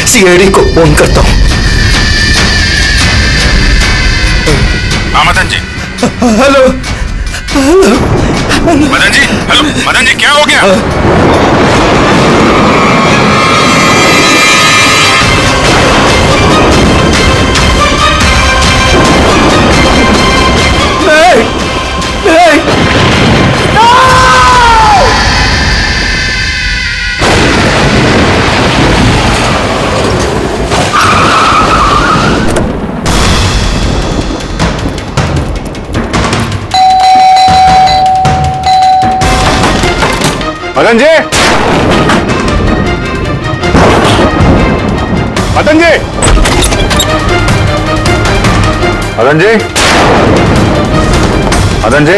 CID को phone करता हूं। हाँ Madan ji. Hello hello Madan ji, hello Madan ji, क्या हो गया? नहीं नहीं मदन जी, मदन जी, मदन जी, मदन जी,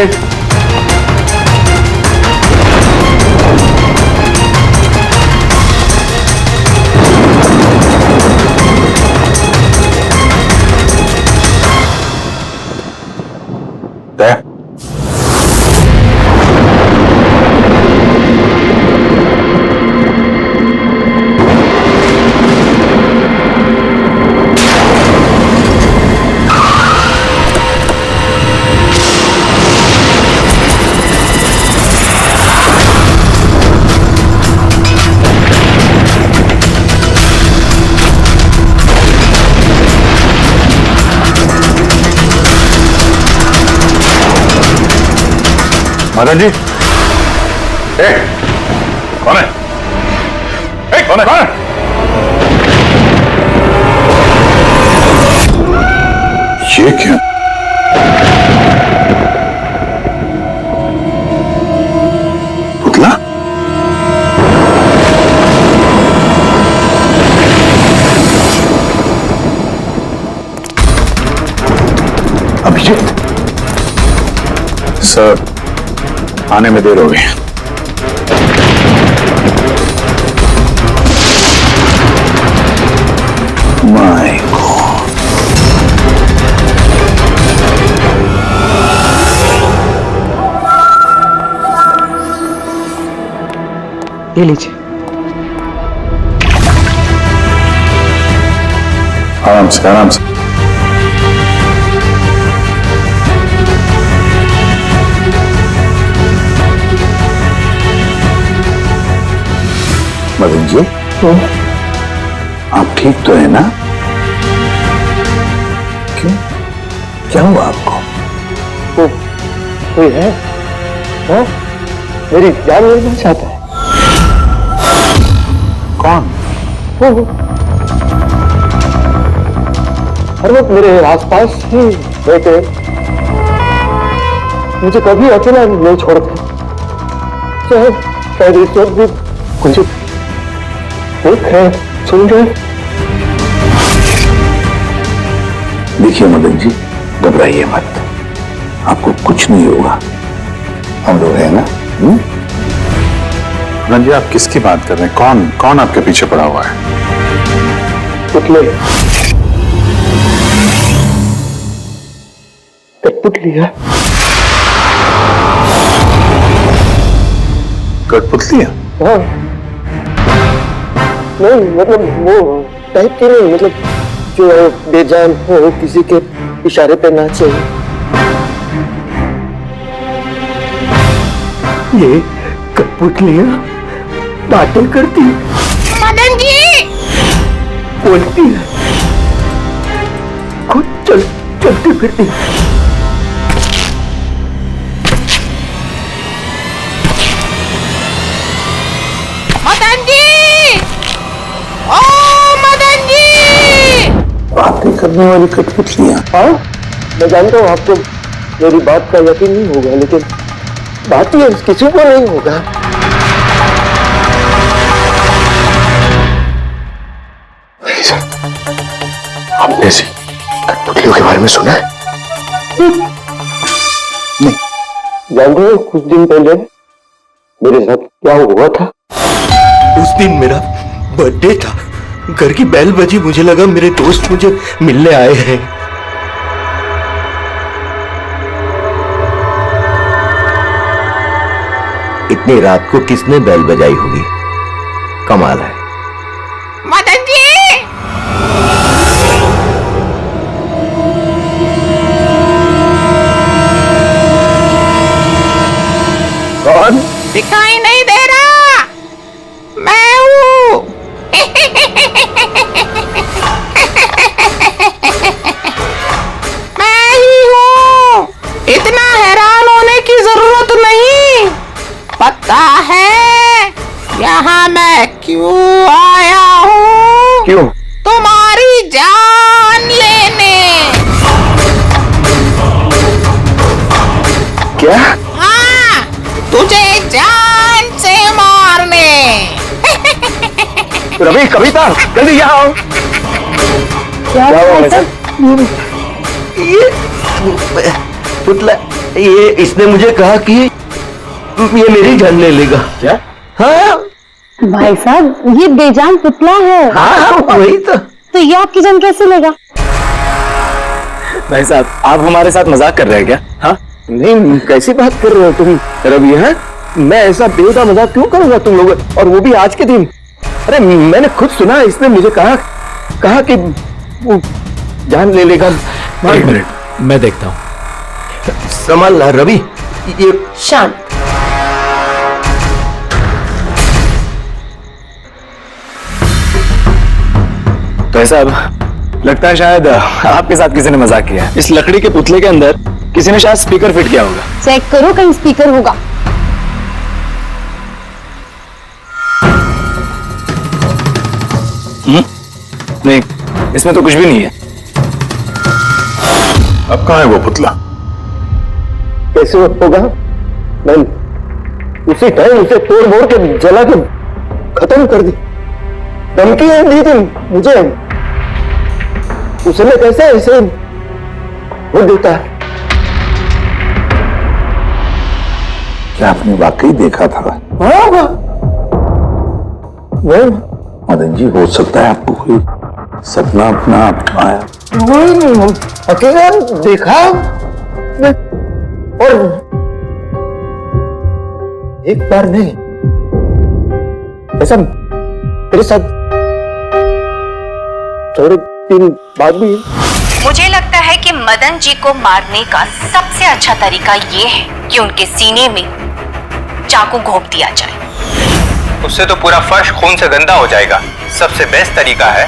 मदन जी, कौन है? कौन है? ये क्या? पुतला? अभिजीत सर, आने में देर हो गई। माय गॉड, ये लीजिए। आराम से आराम से। मदन जी, आप ठीक तो है ना? क्यों, क्या हुआ आपको? कोई है? हाँ? मेरी जान लेना चाहता है। कौन? हर वक्त मेरे आसपास ही बैठे, मुझे कभी अकेला नहीं छोड़ते। चाहे शायद इस वक्त भी मुझे देख रहे, सुन रहे। देखिए मदन जी, घबराइए मत, आपको कुछ नहीं होगा, हम लोग हैं ना। मदन जी, आप किसकी बात कर रहे हैं? कौन कौन आपके पीछे पड़ा हुआ है? पुतले, कठपुतली है। कठपुतली है? हाँ, नहीं मतलब वो टाइप की नहीं, मतलब जो बेजान हो किसी के इशारे पे नाचे। ये कठपुतलियां बातें करती, मदन जी बोलती है, खुद चलती फिरती। मदन जी, ओ मदन जी। बातें करने वाली कठपुतलियां। हाँ, मैं जानता हूँ आपको मेरी बात का यकीन नहीं होगा, लेकिन बात ये किसी को नहीं होगा। आपने से कठपुतलियों के बारे में सुना है? नहीं। जानते हो कुछ दिन पहले मेरे साथ क्या हुआ था? उस दिन मेरा बर्थडे था। घर की बेल बजी, मुझे लगा मेरे दोस्त मुझे मिलने आए हैं। इतनी रात को किसने बेल बजाई होगी? कमाल है। मदन जी, कौन? दिखाई नहीं दे रहा? मैं हूँ। मैं ही हूँ। इतना हैरान होने की जरूरत नहीं। पता है यहाँ मैं क्यों आया हूँ? क्यों? तुम्हारी जान लेने। क्या? हाँ, तुझे जान से मारने। रवि, कविता, जल्दी यहाँ आओ। क्या हुआ सर? ये पुतला, ये इसने मुझे कहा कि ये मेरी जान ले लेगा। क्या? हाँ भाई साहब, ये बेजान पुतला है। हाँ, वही तो ये आपकी जान कैसे लेगा? भाई साहब, आप हमारे साथ मजाक कर रहे हैं क्या? हाँ? नहीं, कैसी बात कर रहे हो तुम रवि? है मैं ऐसा बेहुदा मजाक क्यों करूंगा तुम लोग, और वो भी आज के दिन? अरे मैंने खुद सुना, इसने मुझे कहा कि वो जान ले लेगा। एक मिनट, मैं देखता हूँ। संभाल ला रवि। ये शांत। भाई साहब, लगता है शायद आपके साथ किसी ने मजाक किया है। इस लकड़ी के पुतले के अंदर किसी ने शायद स्पीकर फिट किया होगा। चेक करो, कहीं स्पीकर होगा। नहीं, इसमें तो कुछ भी नहीं है। अब कहाँ है वो पुतला? कैसे होगा? मैं उसी टाइम उसे तोड़ मोड़ के जला के खत्म कर दी। धमकी दी थी मुझे, उसने कैसे ऐसे हो देता है? क्या आपने वाकई देखा था? हाँ, नहीं, मदन जी, हो सकता है आपको कोई सपना अपना आया। नहीं, अकेला देखा और एक बार नहीं, ऐसा मेरे साथ थोड़े दिन बाद भी। मुझे लगता है कि मदन जी को मारने का सबसे अच्छा तरीका ये है कि उनके सीने में चाकू घोंप दिया जाए। उससे तो पूरा फर्श खून से गंदा हो जाएगा। सबसे बेस्ट तरीका है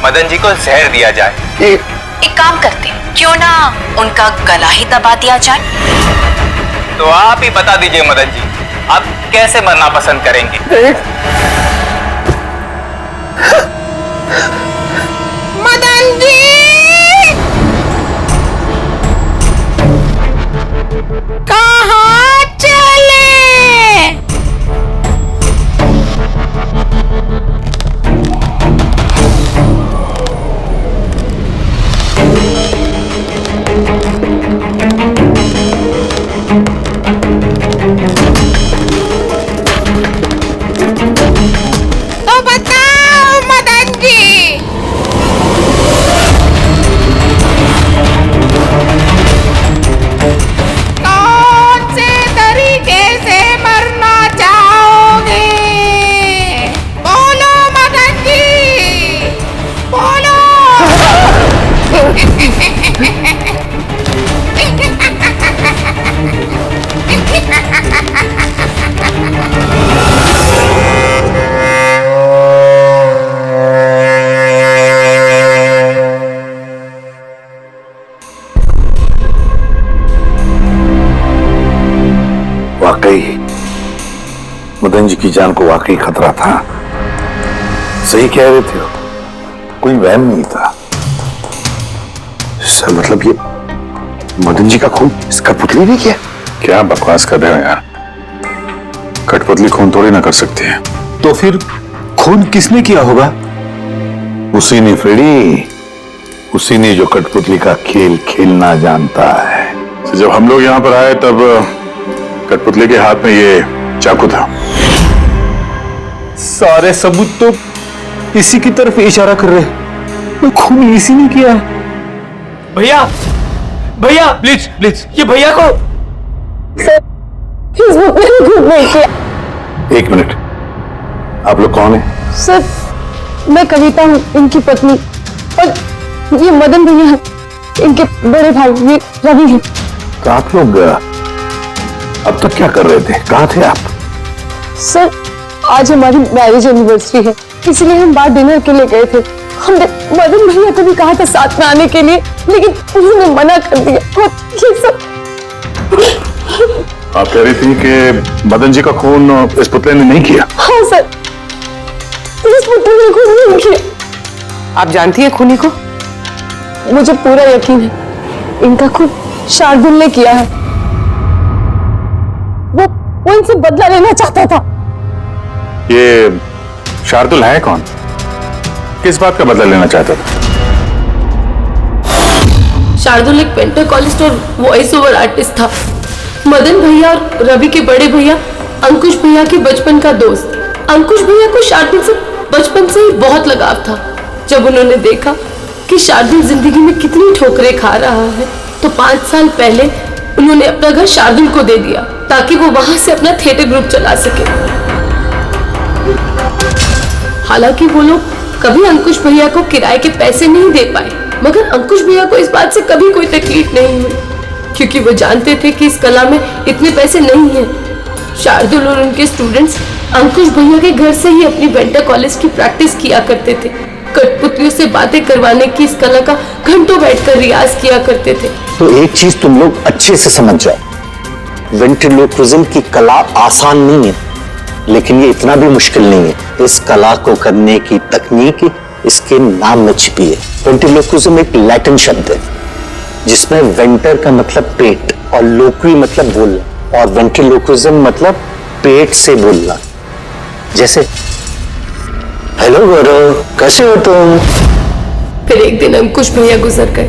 मदन जी को जहर दिया जाए। एक काम करते हैं, क्यों ना उनका गला ही दबा दिया जाए? तो आप ही बता दीजिए मदन जी, आप कैसे मरना पसंद करेंगे? मदन जी, कहाँ चले? तो बताओ मदन बेजान को वाकई खतरा था। सही कह रहे थे, कोई वहम नहीं था। सर मतलब ये मदन जी का खून इस कठपुतली ने किया? क्या बकवास कर रहे हो यार, कठपुतली खून थोड़ी ना कर सकती है। तो फिर खून किसने किया होगा? उसी ने फ्रेडी, उसी ने जो कठपुतली का खेल खेलना जानता है। तो जब हम लोग यहाँ पर आए तब कठपुतली के हाथ में ये चाकू था। सारे सबूत तो इसी की तरफ इशारा कर रहे हैं। खून इसी ने किया है। भैया भैया प्लीज प्लीज, ये भैया को सर फेसबुक मैंने खुद नहीं किया। एक मिनट, आप लोग कौन है? सर मैं कविता हूँ, इनकी पत्नी, और ये मदन भैया हैं, इनके बड़े भाई, ये रवि हैं। तो आप लोग अब तक क्या कर रहे थे, कहाँ थे आप? सर आज हमारी मैरिज एनिवर्सरी है, इसलिए हम बाहर डिनर के लिए गए थे। हमने मदन भैया को भी कहा था साथ में आने के लिए, लेकिन उन्होंने मना कर दिया। और ये सब आप कह रही थी कि मदन जी का खून इस पुतले ने नहीं किया? हाँ सर, इस पुतले ने खून नहीं किया। आप जानती है खूनी को? मुझे पूरा यकीन है, इनका खून शार्दुल ने किया है। वो इनसे बदला लेना चाहता था। ये शार्दुल है कौन? किस बात का बदला लेना चाहता था? शार्दुल एक पेंटाकोलिस्ट और वॉइस ओवर आर्टिस्ट था। मदन भैया और रवि के बड़े भैया अंकुश भैया के बचपन का दोस्त। अंकुश भैया को शार्दुल से बचपन से ही बहुत लगाव था। जब उन्होंने देखा कि शार्दुल जिंदगी में कितनी ठोकरें खा रहा है, तो 5 साल पहले उन्होंने अपना घर शार्दुल को दे दिया ताकि वो वहां से अपना थिएटर ग्रुप चला सके। हालांकि वो लोग कभी अंकुश भैया को किराए के पैसे नहीं दे पाए, मगर अंकुश भैया को इस बात से कभी कोई तकलीफ नहीं हुई, क्योंकि वो जानते थे कि इस कला में इतने पैसे नहीं हैं। शार्दुल और उनके स्टूडेंट्स अंकुश भैया के घर से ही अपनी पेंटाकोलिस्ट की प्रैक्टिस किया करते थे। कठपुतलियों से बातें करवाने की इस कला का घंटों बैठकर रियाज किया करते थे। तो एक चीज तुम लोग अच्छे से समझ जाओ, वेंट्रिलोक्विज्म की कला आसान नहीं है, लेकिन ये इतना भी मुश्किल नहीं है। इस कला को करने की तकनीक इसके नाम में छिपी है। वेंट्रिलोक्विज्म एक लैटिन शब्द है जिसमें वेंटर का मतलब पेट और लोक्वी मतलब बोलना, और वेंट्रिलोक्विज्म मतलब पेट से बोलना। जैसे हेलो गौरव, कैसे हो तुम? फिर एक दिन अंकुश भैया गुजर गए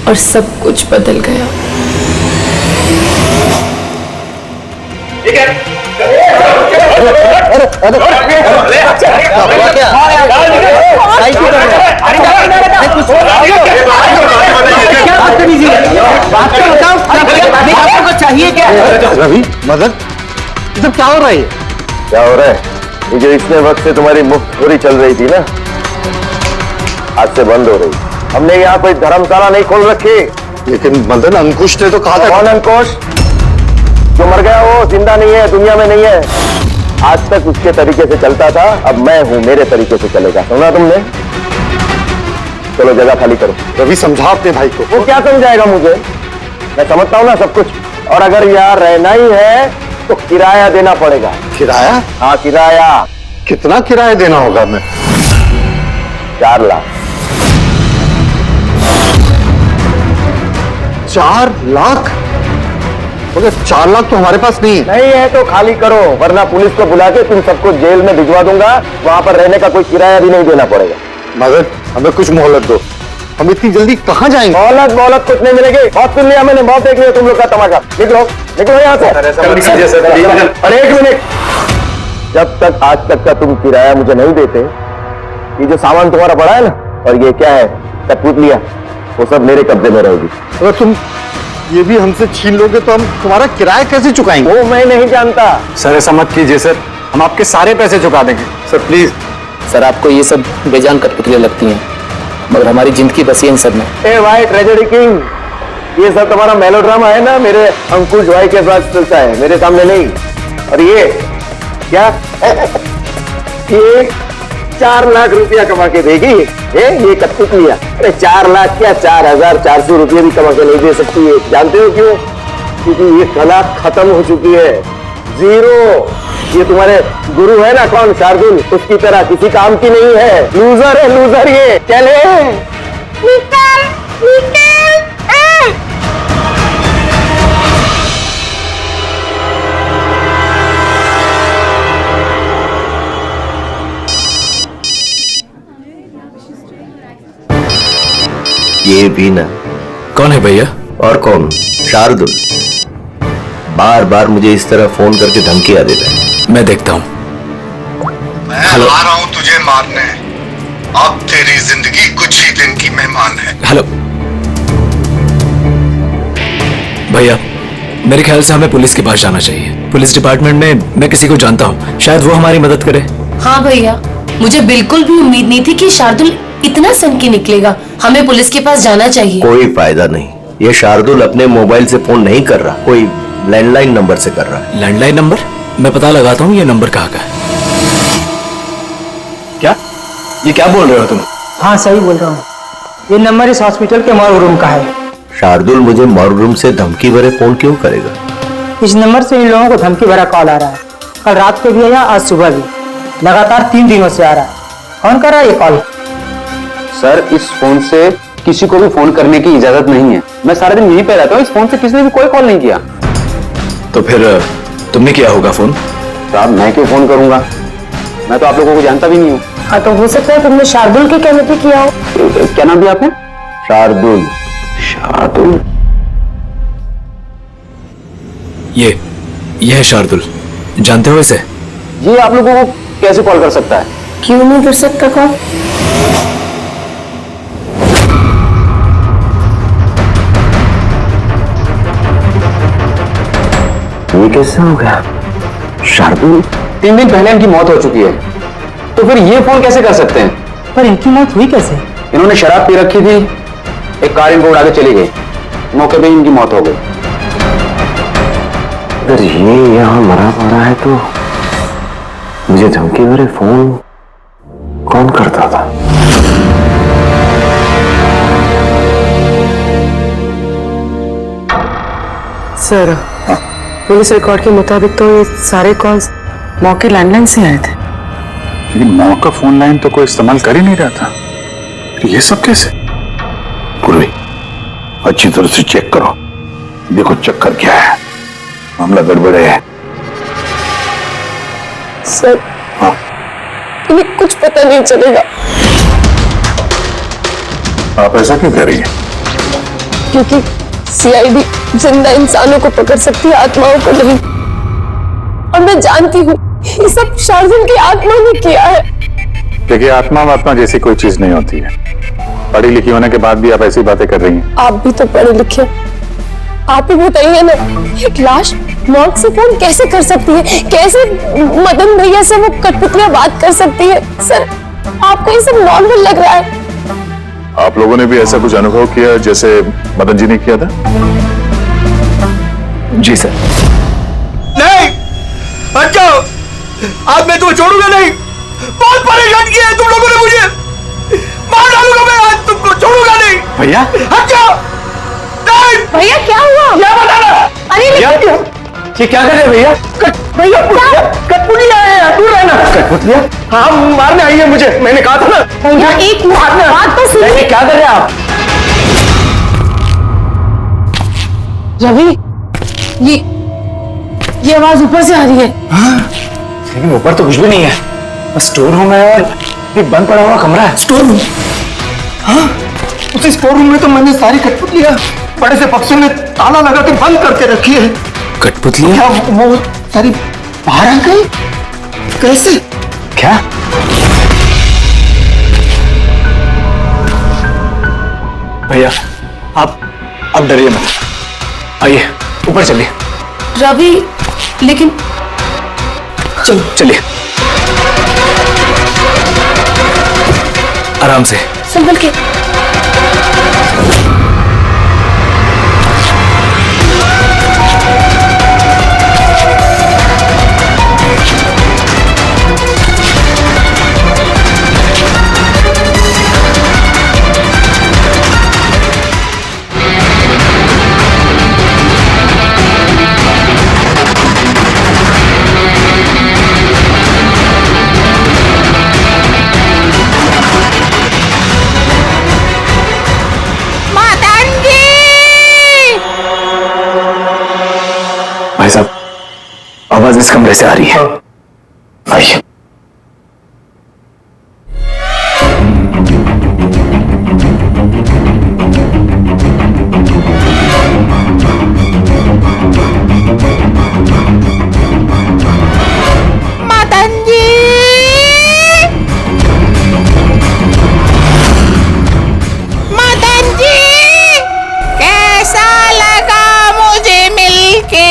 और सब कुछ बदल गया। चाहिए क्या? रवि, मदन, सब क्या हो रहा है? क्या हो रहा है? ये जो इतने वक्त से तुम्हारी मुफ्तखोरी चल रही थी ना, आज से बंद हो रही। हमने यहाँ कोई धर्मशाला नहीं खोल रखी। लेकिन मदन, अंकुश ने तो कहा था। कौन अंकुश? जो मर गया वो जिंदा नहीं है, दुनिया में नहीं है। आज तक उसके तरीके से चलता था, अब मैं हूं, मेरे तरीके से चलेगा। सुना तुमने? चलो जगह खाली करो। रवि, समझा अपने भाई को। वो क्या समझाएगा मुझे? मैं समझता हूं ना सब कुछ। और अगर यहाँ रहना ही है तो किराया देना पड़ेगा। किराया? हाँ किराया। कितना किराया देना होगा? मैं 4 लाख। 4 लाख? मगर 4 लाख तो हमारे पास नहीं है। नहीं है तो खाली करो, वरना पुलिस को बुला के तुम सबको जेल में भिजवा दूंगा। वहां पर रहने का कोई किराया भी नहीं देना पड़ेगा। मगर हमें कुछ मोहलत दो, हम इतनी जल्दी कहाँ जाएंगे? मोहलत कुछ नहीं मिलेगी। बहुत सुन लिया मैंने, बहुत देख लिया तुम लोग का तमाशा। निकलो निकलो यहाँ से। अरे एक मिनट, जब तक आज तक का तुम किराया मुझे नहीं देते, ये जो सामान तुम्हारा पड़ा है ना, और ये क्या है कठपुतलियां, वो सब मेरे कब्जे में रहेगी। अगर तुम ये भी हमसे छीन लोगे तो हम तुम्हारा किराया कैसे चुकाएंगे? वो मैं नहीं जानता। सर ऐसा मत कीजिए सर, हम आपके सारे पैसे चुका देंगे। Sir please. सर आपको ये सब बेजान कठपुतलियां लगती हैं, मगर हमारी जिंदगी बसी है इन सब में। ए भाई ट्रेजेडी किंग, ये सब तुम्हारा मेलोड्रामा है ना, मेरे अंकुश भाई के साथ चलता है, मेरे सामने नहीं। और ये क्या? ये 4 लाख रुपया कमा के देगी ये कठपुतलियां? अरे 4 लाख क्या, 4400 रुपये भी कमा के नहीं दे सकती है। जानते हो क्यों? क्योंकि ये कला खत्म हो चुकी है, जीरो। ये तुम्हारे गुरु है ना कौन, शार्दुल, उसकी तरह किसी काम की नहीं है, लूजर है लूजर ये। चले निकल निकल। ये भी ना। कौन है भैया? और कौन? शार्दुल। बार बार मुझे इस तरह फोन करके धमकियां देता है। मैं देखता हूँ। मैं आ रहा हूँ तुझे मारने। अब तेरी जिंदगी कुछ ही दिन की मेहमान है। हेलो भैया, मेरे ख्याल से हमें पुलिस के पास जाना चाहिए। पुलिस डिपार्टमेंट में मैं किसी को जानता हूँ, शायद वो हमारी मदद करे। हाँ भैया, मुझे बिल्कुल भी उम्मीद नहीं थी कि शार्दुल इतना सनकी निकलेगा। हमें पुलिस के पास जाना चाहिए। कोई फायदा नहीं। ये शार्दुल अपने मोबाइल से फोन नहीं कर रहा, कोई लैंडलाइन नंबर से कर रहा है। Landline number? मैं पता लगाता हूँ ये नंबर कहाँ का है। क्या? ये क्या बोल रहे हो तुम? हाँ सही बोल रहा हूँ। ये नंबर इस हॉस्पिटल के मॉर्ग रूम का है। शार्दुल मुझे मॉर्ग रूम से धमकी भरे फोन क्यों करेगा? इस नंबर से इन लोगों को धमकी भरा कॉल आ रहा है। कल रात को भी आया, आज सुबह भी, लगातार 3 दिनों से आ रहा है। कौन कर रहा है ये कॉल? सर, इस फोन से किसी को भी फोन करने की इजाजत नहीं है। मैं सारा दिन यहीं पे रहता हूँ, इस फोन से किसी ने भी कोई कॉल नहीं किया। तो फिर तुमने किया होगा फोन? साहब मैं क्यों फोन करूंगा? मैं तो आप लोगों को जानता भी नहीं हूँ। हाँ तो हो सकता है तुमने शार्दुल के कहने पे किया हो। क्या नाम दिया आपने? शार्दुल। शार्दुल? ये है शार्दुल, जानते हो इसे? ये आप लोगों को कैसे कॉल कर सकता है? क्यों नहीं कर सकता कॉल? ये कैसे हो गया? शार्दुल 3 दिन पहले इनकी मौत हो चुकी है, तो फिर ये फोन कैसे कर सकते हैं? पर इनकी मौत हुई कैसे? इन्होंने शराब पी रखी थी, एक कार इनको उड़ा के चली गई, मौके पे इनकी मौत हो गई। अगर ये यहाँ मरा पड़ा है तो मुझे धमकी भरे फोन कौन करता था? सर, पुलिस रिकॉर्ड के मुताबिक तो ये सारे कॉल्स मौके लैंडलाइन से आए थे। लेकिन मौ का फोन लाइन तो कोई इस्तेमाल कर ही नहीं रहा था। फिर ये सब कैसे? पूर्वी, अच्छी तरह से चेक करो, देखो चक्कर क्या है, मामला गड़बड़ है। सर, इन्हें कुछ पता नहीं चलेगा। आप ऐसा क्यों कह रही हैं? क्योंकि सीआईडी जिंदा इंसानों को पकड़ सकती है, आत्माओं को नहीं। और मैं जानती हूँ ये सब शार्दुल की आत्मा ने किया है। देखिए, आत्मा वात्मा जैसी कोई चीज नहीं होती है। पढ़ी लिखी होने के बाद भी आप ऐसी बातें कर रही हैं। आप भी तो पढ़े लिखे, आप ही बताइए ना, एक लाश मौत से फोन कैसे कर सकती है? कैसे मदन भैया से वो कठपुतलियां बात कर सकती है? सर, आपको ये सब नॉर्मल लग रहा है? आप लोगों ने भी ऐसा कुछ अनुभव किया जैसे मदन जी ने किया था? जी सर। नहीं, हट जाओ, आज मैं तुम्हें छोड़ूंगा नहीं। बहुत परेशान किया है तुम लोगों ने मुझे, मार डालूंगा मैं, आज तुमको छोड़ूंगा नहीं। भैया, हट जाओ। नहीं भैया क्या हुआ? क्या बताना? अरे भैया, ये क्या कर रहे हैं भैया? भैया कठपुतलियां हैं, दूर रहना। कठपुतलियां? हाँ, मारने आई है मुझे, मैंने कहा था ना। भैया एक बात तो सुनिए। क्या कर रहे हैं आप? रवि, ये आवाज ऊपर से आ रही है। लेकिन ऊपर तो कुछ भी नहीं है, बस स्टोर रूम है और ये बंद पड़ा हुआ कमरा है। Store room? हाँ, उसी स्टोर रूम में तो मैंने सारी कठपुतलियां बड़े से पक्षियों ने ताला लगा के बंद करके रखी है। कठपुतलियां? क्या वो सारी बाहर आ गई? कैसे? क्या? भैया, आप अब डरिए मत, आइए ऊपर चलिए। रवि, लेकिन चलिए आराम से, संभल के। आवाज इस कमरे से आ रही है। आइए। मदन जी, मदन जी, कैसा लगा मुझे मिलके?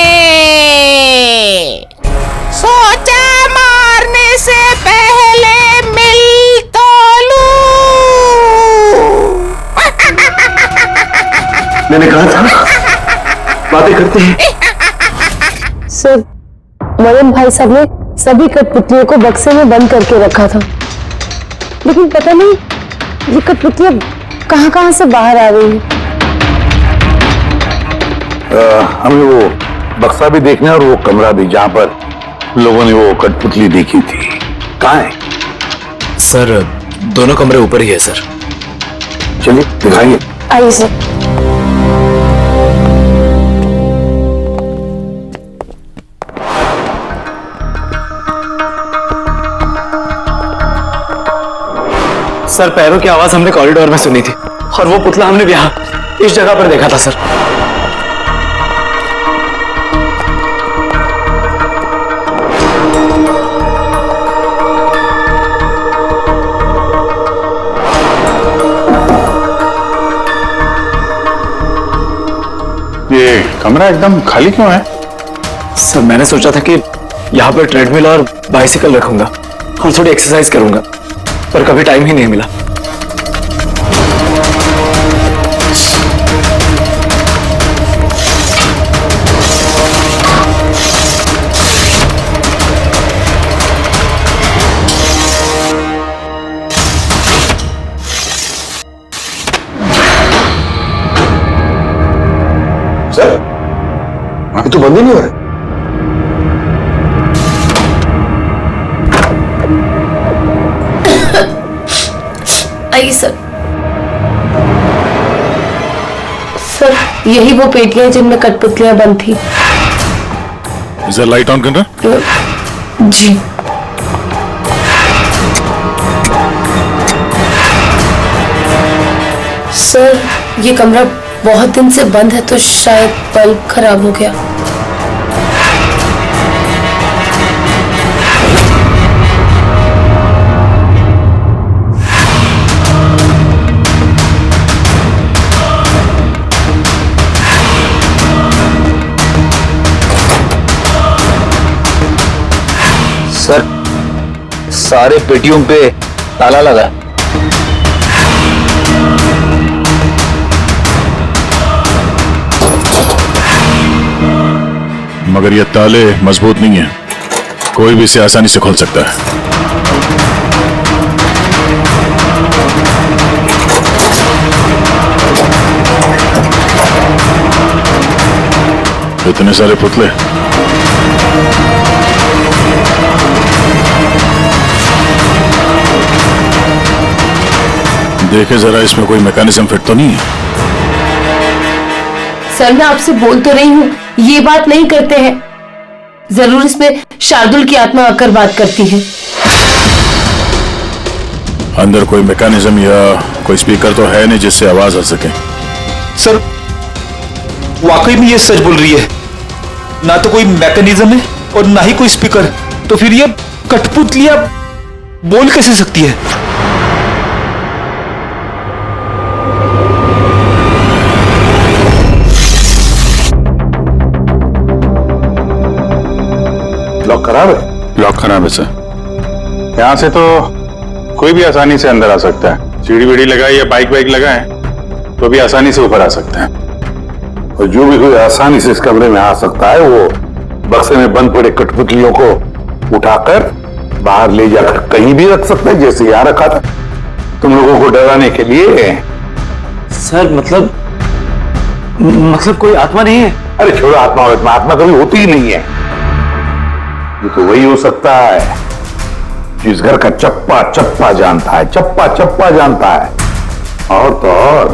सोचा मारने से पहले मिल तो लूं। मैंने कहा था बातें करते हैं। सर, मदन भाई साहब ने सभी कठपुतलियों को बक्से में बंद करके रखा था, लेकिन पता नहीं ये कठपुतलियां कहां से बाहर आ रही हैं। हमें वो बक्सा भी देखना है और वो कमरा भी जहां पर लोगों ने वो कठपुतली देखी थी। कहाँ है? सर, दोनों कमरे ऊपर ही है सर। चलिए दिखाइए। आइए सर। सर, पैरों की आवाज हमने कॉरिडोर में सुनी थी और वो पुतला हमने यहाँ इस जगह पर देखा था सर। ये कमरा एकदम खाली क्यों है? सर, मैंने सोचा था कि यहाँ पर ट्रेडमिल और बाइसिकल रखूंगा और थोड़ी एक्सरसाइज करूंगा, पर कभी टाइम ही नहीं मिला। सर, ये तो बंद ही नहीं हो रहा। आइए सर। सर, यही वो पेटियां जिनमें कठपुतलियां बंद थी। इधर लाइट ऑन करना। जी। सर, ये कमरा बहुत दिन से बंद है तो शायद बल्ब खराब हो गया। सर, सारे पेटियों पे ताला लगा। मगर ये ताले मजबूत नहीं है, कोई भी इसे आसानी से खोल सकता है। इतने सारे पुतले, देखे जरा, इसमें कोई मैकेनिज्म फिट तो नहीं है। सर, मैं आपसे बोल तो रही हूँ, ये बात नहीं करते हैं। जरूर इसमें शार्दुल की आत्मा आकर बात करती है। अंदर कोई मैकेनिज्म या कोई स्पीकर तो है नहीं जिससे आवाज आ सके। सर, वाकई में ये सच बोल रही है। ना तो कोई मैकेनिज्म है और ना ही कोई स्पीकर, तो फिर ये कठपुतलियां बोल कैसे सकती है? लॉक खराब है? लॉक खराब है सर। यहाँ से तो कोई भी आसानी से अंदर आ सकता है। सीढ़ी वीढ़ी लगाए या बाइक वाइक लगाए तो भी आसानी से ऊपर आ सकते हैं। और जो भी कोई आसानी से इस कमरे में आ सकता है वो बक्से में बंद पड़े कठपुतलियों को उठाकर बाहर ले जाकर कहीं भी रख सकते हैं, जैसे यहाँ रखा था तुम लोगों को डराने के लिए। सर, मतलब कोई आत्मा नहीं है? अरे छोड़ो, आत्मा कभी होती ही नहीं है। ये तो वही हो सकता है जिस घर का चप्पा चप्पा जानता है, चप्पा चप्पा जानता है। और तो और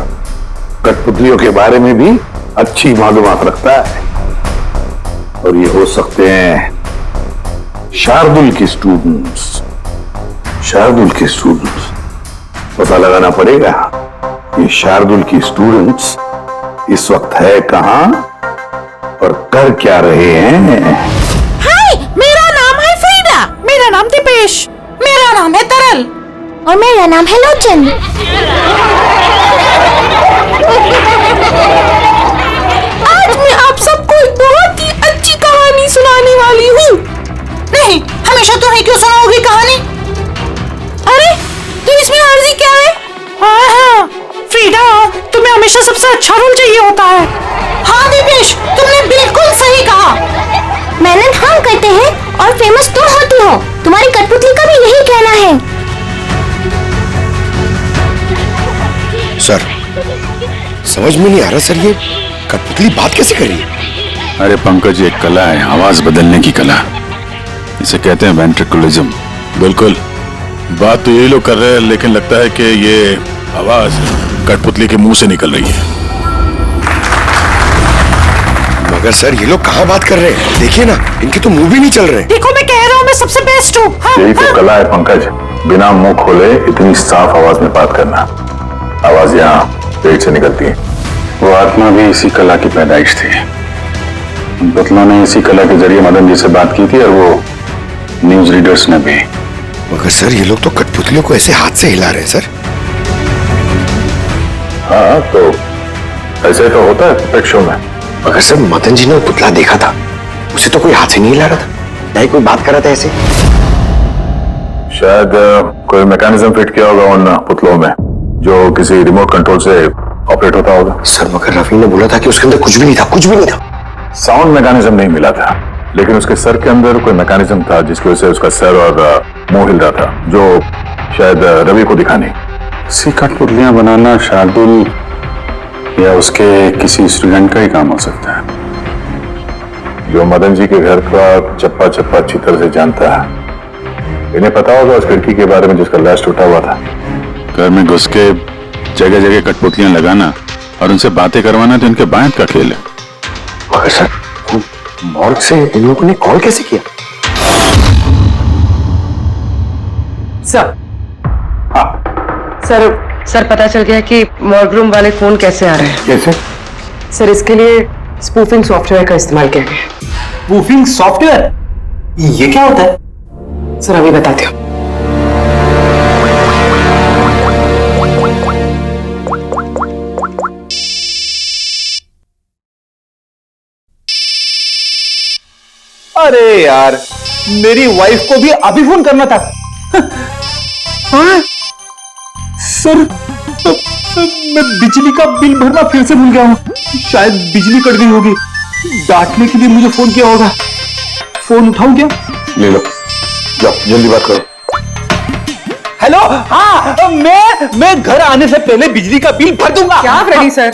कठपुतलियों के बारे में भी अच्छी मालूमात रखता है। और ये हो सकते हैं शार्दुल की स्टूडेंट्स, शार्दुल की स्टूडेंट्स, पता लगाना पड़ेगा ये शार्दुल की स्टूडेंट्स इस वक्त है कहां और कर क्या रहे हैं। हाय, मेरा नाम है फ्रीडा। मेरा नाम दीपेश। मेरा नाम है तरल। और मेरा नाम है लोचन। आज मैं आप सबको एक बहुत ही अच्छी कहानी सुनाने वाली हूँ। नहीं, हमेशा तुम ही क्यों सुनाओगी कहानी? अरे, तो इसमें अर्जी क्या है? हाँ, फ्रीडा, तुम्हें हमेशा सबसे अच्छा रोल चाहिए होता है। हाँ दीपेश, तुमने बिल्कुल सही कहा। मेहनत हम करते हैं और फेमस तुम होती हो। तुम्हारी कठपुतली का भी यही कहना है। सर, समझ में नहीं आ रहा सर, ये कठपुतली बात कैसे कर रही है? अरे पंकज, एक कला है आवाज बदलने की कला, इसे कहते हैं वेंट्रिकुलिज्म। बिल्कुल, बात तो यही लोग कर रहे हैं, लेकिन लगता है कि ये आवाज कठपुतली के मुंह से निकल रही है। मगर सर, ये लोग कहाँ बात कर रहे हैं? देखिए ना, इनके तो मुंह भी नहीं चल रहे। देखो, मैं कह रहा हूँ मैं सबसे बेस्ट हूँ। यही तो कला है पंकज, बिना मुंह खोले इतनी साफ आवाज में बात करना। आवाज यहाँ पेट से निकलती है। वो आत्मा भी इसी कला की पैदाइश थी। उन पुतलों ने इसी कला के जरिए मदन जी से बात की थी और वो न्यूज रीडर्स ने भी। मगर सर, ये लोग तो कठपुतलियों को ऐसे हाथ से हिला रहे हैं सर। हाँ, तो ऐसे तो होता है प्रत्येक शो में। मगर सर, मदन जी ने वो पुतला देखा था, उसे तो कोई हाथ से नहीं हिला रहा था, नहीं कोई बात कर रहा था ऐसे। शायद कोई मैकेनिज्म फिट किया होगा उन पुतलों में, जो किसी रिमोट कंट्रोल से ऑपरेट होता होगा। सर, मगर रफी ने बोला था कि उसके अंदर कुछ भी नहीं था, कुछ भी नहीं था। साउंड मैकेनिज्म नहीं मिला था, लेकिन उसके सर के अंदर कोई मैकेनिज्म था जिसकी वजह से उसका सर और मुंह हिल रहा था, जो शायद रवि को दिखा नहीं। ऐसी कठपुतलियां बनाना शार्दुल या उसके किसी स्टूडेंट का ही काम हो सकता है, जो मदन जी के घर का चप्पा चप्पा अच्छी तरह से जानता है। इन्हें पता होगा उस खिड़की के बारे में जिसका लैस टूटा हुआ था। घर में घुस के जगह जगह कठपुतलियां लगाना और उनसे बातें करवाना तो इनके बायत का खेल है। मगर सर, मॉर्ग से इन लोगों ने कॉल कैसे किया? सर, सर पता चल गया कि मॉर्ग रूम वाले फोन कैसे आ रहे हैं। कैसे? सर, इसके लिए स्पूफिंग सॉफ्टवेयर का इस्तेमाल किया गया। Spoofing software? ये क्या होता है? सर, अभी बताती हूँ। अरे यार, मेरी वाइफ को भी अभी फोन करना था। हाँ? सर, मैं बिजली का बिल भरना फिर से भूल गया हूँ। शायद बिजली कट गई होगी। डांटने के लिए मुझे फोन किया होगा। फोन उठाऊं क्या? ले लो, जाओ जल्दी बात करो। हेलो, हाँ, मैं घर आने से पहले बिजली का बिल भर दूंगा। क्या फ्रेडी सर,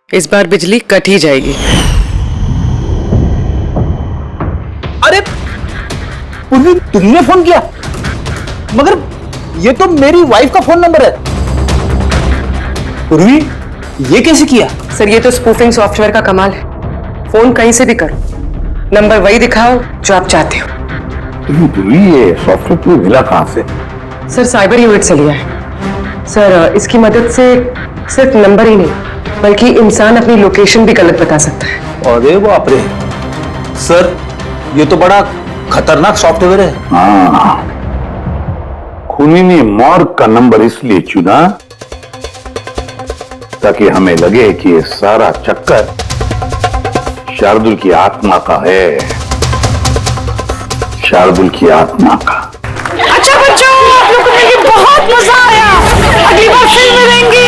इस बार बिजली कट ही जाएगी। अरे पूर्वी, तुमने फोन किया? मगर ये तो मेरी वाइफ का फोन नंबर है। पूर्वी, ये कैसे किया? सर, ये तो स्पूफिंग सॉफ्टवेयर का कमाल है। फोन कहीं से भी करो, नंबर वही दिखाओ जो आप चाहते हो। पूर्वी, ये सॉफ्टवेयर तुम्हें मिला कहां से? सर, साइबर यूनिट से लिया है। सर, इसकी मदद से सिर्फ नंबर ही नहीं बल्कि इंसान अपनी लोकेशन भी गलत बता सकता है। अरे बाप रे, सर ये तो बड़ा खतरनाक सॉफ्टवेयर है। हाँ, खूनी ने मॉर्ग का नंबर इसलिए चुना ताकि हमें लगे कि ये सारा चक्कर शार्दुल की आत्मा का है, शार्दुल की आत्मा का। अच्छा बच्चों, आप लोगों को ये बहुत मजा आया। अगली बार फिर मिलेंगे।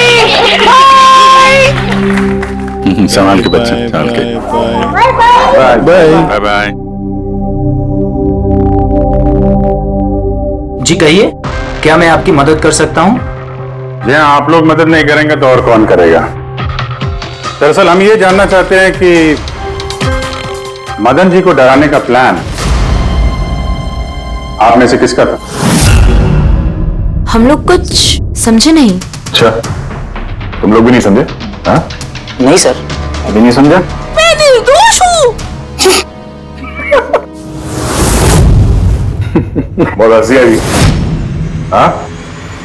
बाय। संभाल के बच्चे, संभाल के। Bye bye bye. जी कहिए, क्या मैं आपकी मदद कर सकता हूं? जी हाँ, आप लोग मदद नहीं करेंगे तो और कौन करेगा? दरअसल हम ये जानना चाहते हैं कि मदन जी को डराने का प्लान आप में से किसका था? हम लोग कुछ समझे नहीं। अच्छा, तुम लोग भी नहीं समझे? हाँ? नहीं सर, अभी नहीं समझा? मैं निर्दोष हूँ। बहुत हंसी आ रही है। हाँ,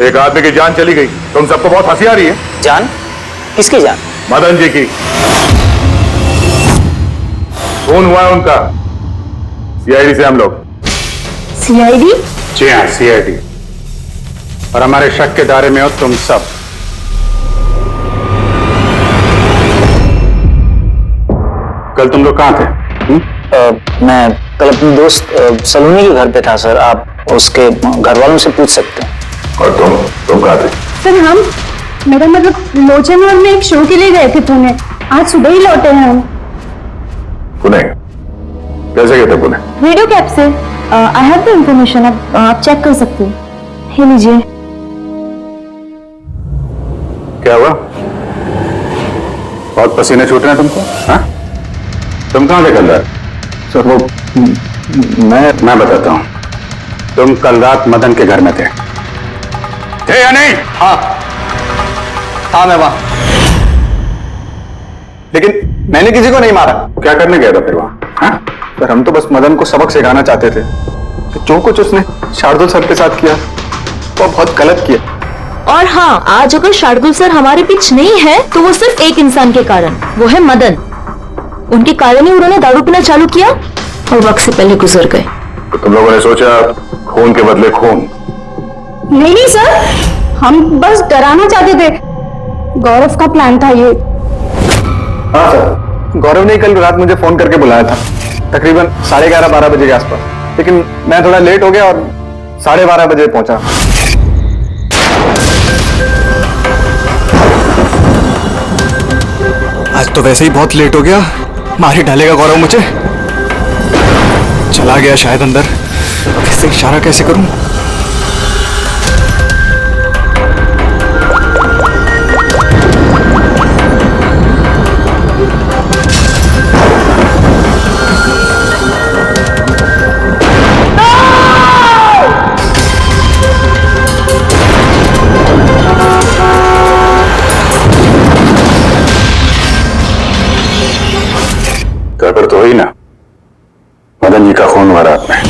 एक आदमी की जान चली गई, तुम सबको बहुत हंसी आ रही है। जान? किसकी जान? मदन जी की। खून हुआ है उनका सीआईडी से हम लोग। सीआईडी? जी हाँ, सीआईडी। और हमारे शक के दायरे में हो तुम सब। कल तुम लोग कहाँ थे? मैं कल अपने दोस्त सलोनी के घर पे था सर। आप उसके घर वालों से पूछ सकते हैं। और तुम कहाँ थे? सर मेरा मतलब लोचन और मैं एक शो के लिए गए थे पुणे। आज सुबह ही लौटे हैं हम। पुणे? कैसे गए थे पुणे? वीडियो कैप से। I have the information. आप चेक कर सकते हैं। ये लीजिए। क्या हुआ? बहुत पसीने छूट रहे हैं तुमको? हाँ? तुम कहाँ थे कल रात? सर वो मैं बताता हूँ। तुम कल रात मदन के घर में थे या नहीं? हाँ मैं वहां, लेकिन मैंने किसी को नहीं मारा। क्या करने गया था फिर वहां? हाँ? सर हम तो बस मदन को सबक सिखाना चाहते थे। जो कुछ उसने शार्दुल सर के साथ किया वो बहुत गलत किया। और हाँ, आज अगर शार्दुल सर हमारे बीच नहीं है तो वो सिर्फ एक इंसान के कारण, वो है मदन। उनके कारण ही उन्होंने दारू पीना चालू किया और वक्त से पहले गुजर गए। तो तुम लोगों ने सोचा खून के बदले खून? नहीं सर, हम बस डराना चाहते थे। गौरव का प्लान था ये। हाँ सर, गौरव ने कल रात मुझे फोन करके बुलाया था तकरीबन 11:30-12 बजे के आसपास, लेकिन मैं थोड़ा लेट हो गया और 12:30 बजे पहुंचा। आज तो वैसे ही बहुत लेट हो गया, मार ही डालेगा गौरव मुझे। चला गया शायद अंदर, कैसे इशारा कैसे करूं? गड़बड़ तो हुई ना? मदन जी का खून हुआ रात में।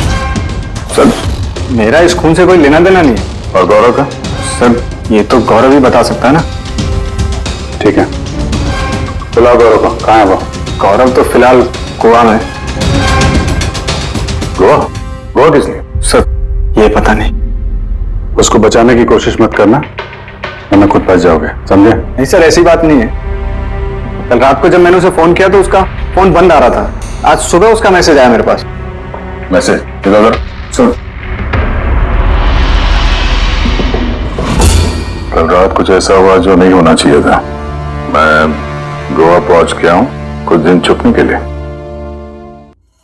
सर मेरा इस खून से कोई लेना देना नहीं है। और गौरव का? सर ये तो गौरव ही बता सकता है ना। ठीक है, बुलाओ गौरव को। कहाँ है वो? गौरव तो फिलहाल गोवा में। गोवा? गोवा किस लिए? सर ये पता नहीं। उसको बचाने की कोशिश मत करना, वरना खुद बच जाओगे, समझे? नहीं सर, ऐसी बात नहीं है। कल रात को जब मैंने उसे फोन किया तो उसका फोन बंद आ रहा था। आज सुबह उसका मैसेज आया मेरे पास। मैसेज? इधर सुन। कल रात कुछ ऐसा हुआ जो नहीं होना चाहिए था। मैं गोवा पहुंच गया हूं कुछ दिन छुपने के लिए।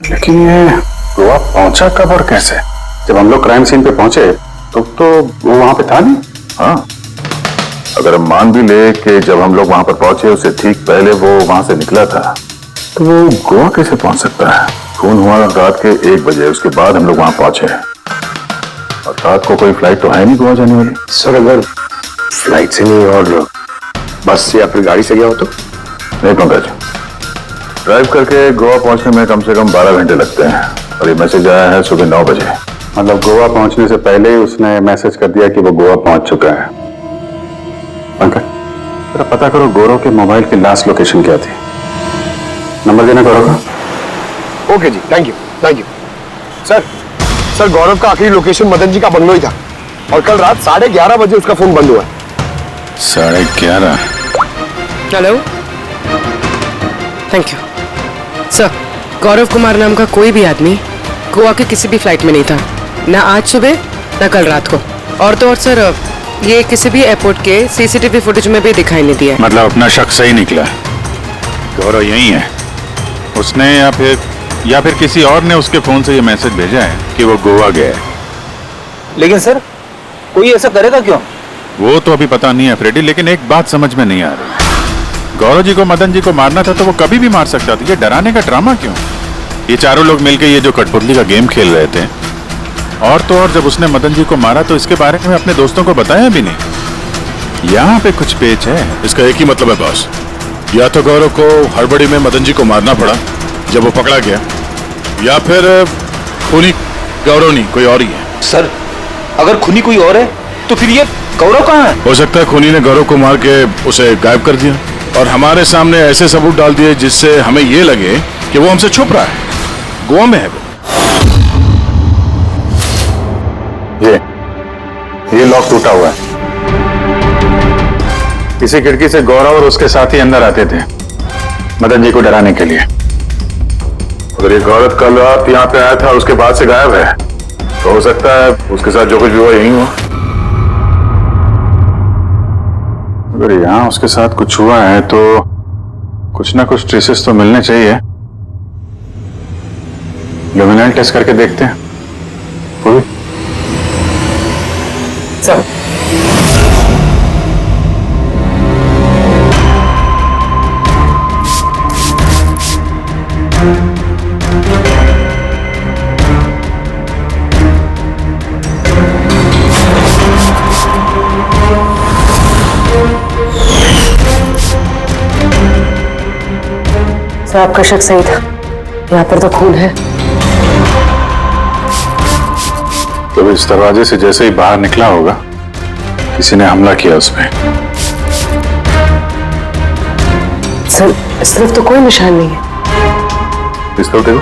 लेकिन ये गोवा पहुंचा कब और कैसे? जब हम लोग क्राइम सीन पे पहुंचे तो वो वहां पे था नहीं। हाँ, अगर हम मान भी ले कि जब हम लोग वहां पर पहुंचे उससे ठीक पहले वो वहां से निकला था, तो वो गोवा कैसे पहुंच सकता है? खून हुआ रात के 1 बजे, उसके बाद हम लोग वहां पहुंचे और रात को कोई फ्लाइट तो है नहीं गोवा जाने वाली। सर अगर फ्लाइट से नहीं और बस से या फिर गाड़ी से गया हो तो? नहीं पंकज, ड्राइव करके गोवा पहुंचने में कम से कम 12 घंटे लगते हैं और ये मैसेज आया है सुबह 9 बजे। मतलब गोवा पहुंचने से पहले ही उसने मैसेज कर दिया कि वो गोवा पहुंच चुका है। पंकज जरा पता करो गौरव के मोबाइल की लास्ट लोकेशन क्या थी। नंबर देना गौरव का। ओके जी, thank you thank you. Sir Gaurav का आखिरी लोकेशन मदन जी का बंगलो ही था और कल रात 11:30 बजे उसका फोन बंद हुआ है। 11:30? Hello, thank you sir. Gaurav Kumar नाम का कोई भी आदमी गोवा के किसी भी फ्लाइट में नहीं था, ना आज सुबह ना कल रात को। और तो और सर ये किसी भी एयरपोर्ट के सीसीटीवी फुटेज में भी दिखाई नहीं दिया। मतलब अपना शक सही निकला, गौरव यही है उसने या फिर किसी और ने उसके फोन से ये मैसेज भेजा है कि वो गोवा गया है। लेकिन सर कोई ऐसा करेगा क्यों? वो तो अभी पता नहीं है फ्रेडी, लेकिन एक बात समझ में नहीं आ रही। गौरव जी को मदन जी को मारना था तो वो कभी भी मार सकता था, ये डराने का ड्रामा क्यों? ये चारों लोग मिलकर ये जो कठपुतली का गेम खेल रहे थे, और तो और जब उसने मदन जी को मारा तो इसके बारे में अपने दोस्तों को बताया भी नहीं। यहाँ पे कुछ पेच है। इसका एक ही मतलब है बॉस, या तो गौरव को हड़बड़ी में मदन जी को मारना पड़ा जब वो पकड़ा गया, या फिर खूनी गौरव नहीं कोई और ही है। सर अगर खूनी कोई और है तो फिर ये गौरव कहाँ है? हो सकता है खूनी ने गौरव को मार के उसे गायब कर दिया और हमारे सामने ऐसे सबूत डाल दिए जिससे हमें ये लगे कि वो हमसे छुप रहा है, गोवा में है वो। ये लॉक टूटा हुआ है। इसी खिड़की से गौरव और उसके साथी अंदर आते थे मदन जी को डराने के लिए। अगर ये गौरव कल रात यहाँ पे आया था और उसके बाद से गायब है तो हो सकता है उसके साथ जो कुछ भी हुआ यही हुआ। अगर यहाँ उसके साथ कुछ हुआ है तो कुछ ना कुछ ट्रेसेस तो मिलने चाहिए। लुमिनल टेस्ट करके देखते हैं। पूरी सर आपका शक सही था, यहाँ पर तो खून है। तो इस दरवाजे से जैसे ही बाहर निकला होगा किसी ने हमला किया उस पे। सर इस तरफ तो कोई निशान नहीं है। इस तरफ देखो।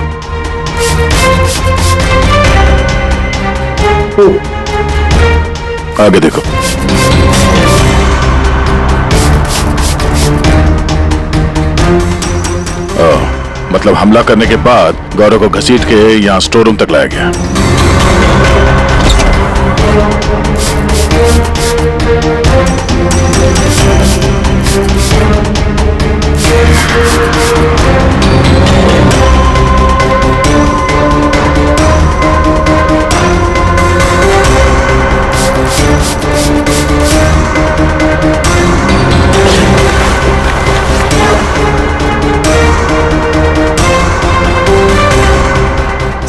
आगे देखो। मतलब हमला करने के बाद गौरव को घसीट के यहाँ स्टोर रूम तक लाया गया।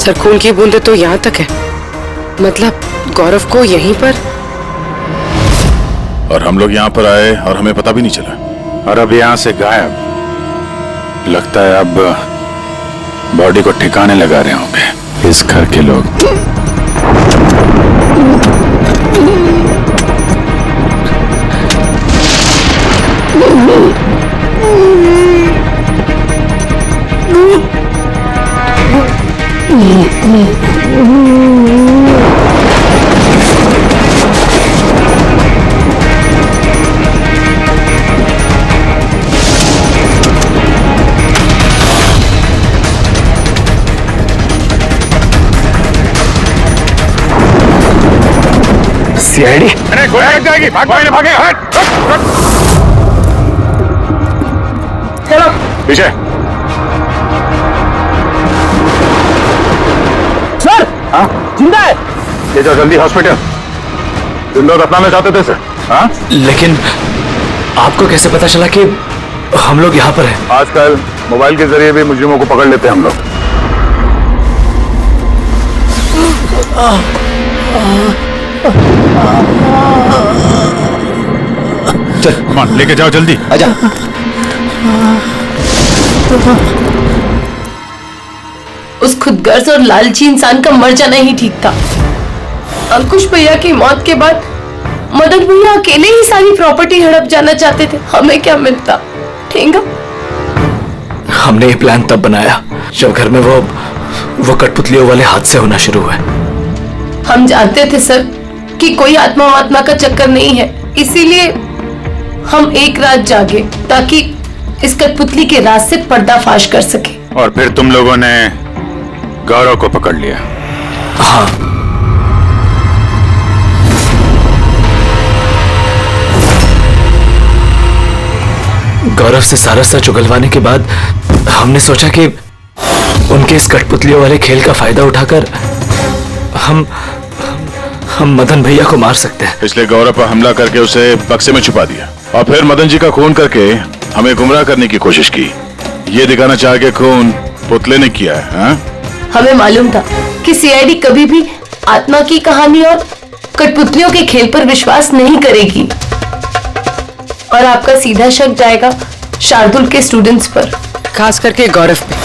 सर खून की बूंदें तो यहाँ तक है, मतलब गौरव को यहीं पर। और हम लोग यहाँ पर आए और हमें पता भी नहीं चला। और अब यहाँ से गायब। लगता है अब बॉडी को ठिकाने लगा रहे होंगे इस घर के लोग। सीआईडी अरे गोली लग जाएगी, भागे हट। चलो पीछे। सर हाँ जिंदा है। ये जाओ जल्दी हॉस्पिटल। तुम लोग अपना में जाते थे सर। हाँ लेकिन आपको कैसे पता चला कि हम लोग यहाँ पर हैं? आजकल मोबाइल के जरिए भी मुजरिमों को पकड़ लेते हैं हम लोग। चल मान लेके जाओ जल्दी। आजा। उस खुदगर्ज और लालची इंसान का मर जाना ही ठीक था। अंकुश भैया की मौत के बाद मदन भैया अकेले ही सारी प्रॉपर्टी हड़प जाना चाहते थे। हमें क्या मिलता? ठेंगा। हमने ये प्लान तब बनाया जब घर में वो कठपुतलियों वाले हादसे होना शुरू हुए। हम जानते थे सर कि कोई आत्मा का चक्कर नहीं है, इसीलिए हम एक रात जागे ताकि इस कठपुतली के राज से पर्दाफाश कर सके। और फिर तुम लोगों ने गौरव को पकड़ लिया। हाँ। गौरव से सारा सच उगलवाने के बाद हमने सोचा कि उनके इस कठपुतलियों वाले खेल का फायदा उठाकर हम मदन भैया को मार सकते हैं। इसलिए गौरव पर हमला करके उसे बक्से में छुपा दिया और फिर मदन जी का खून करके हमें गुमराह करने की कोशिश की। ये दिखाना चाह के खून पुतले ने किया है। हाँ? हमें मालूम था कि सीआईडी कभी भी आत्मा की कहानी और कठपुतलियों के खेल पर विश्वास नहीं करेगी और आपका सीधा शक जाएगा शार्दुल के स्टूडेंट्स पर, खास करके गौरव पे।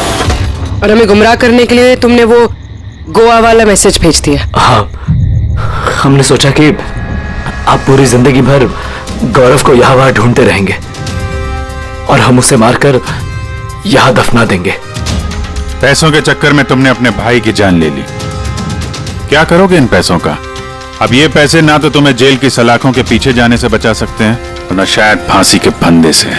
और हमें गुमराह करने के लिए तुमने वो गोवा वाला मैसेज भेज दिया। हाँ, हमने सोचा कि आप पूरी जिंदगी भर गौरव को यहाँ वहां ढूंढते रहेंगे और हम उसे मारकर यहाँ दफना देंगे। पैसों के चक्कर में तुमने अपने भाई की जान ले ली। क्या करोगे इन पैसों का? अब ये पैसे ना तो तुम्हें जेल की सलाखों के पीछे जाने से बचा सकते हैं और न शायद फांसी के फंदे से।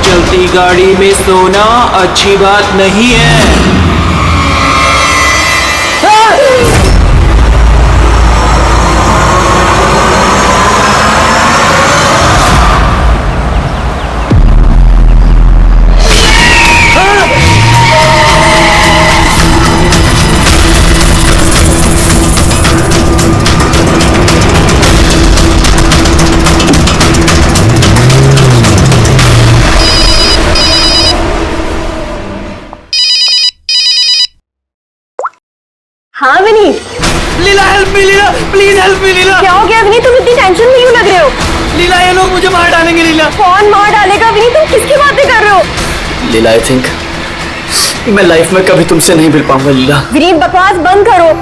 चलती गाड़ी में सोना अच्छी बात नहीं है। हाँ Vineet. Leela help me, Leela please help me Leela. क्या हो गया विनीत, तुम इतनी टेंशन में क्यों लग रहे हो? लीला ये लोग मुझे मार डालेंगे लीला। कौन मार डालेगा विनीत, तुम किसकी बातें कर रहे हो? लीला आई थिंक मैं लाइफ में कभी तुमसे नहीं मिल पाऊंगा लीला। विनीत बकवास बंद करो।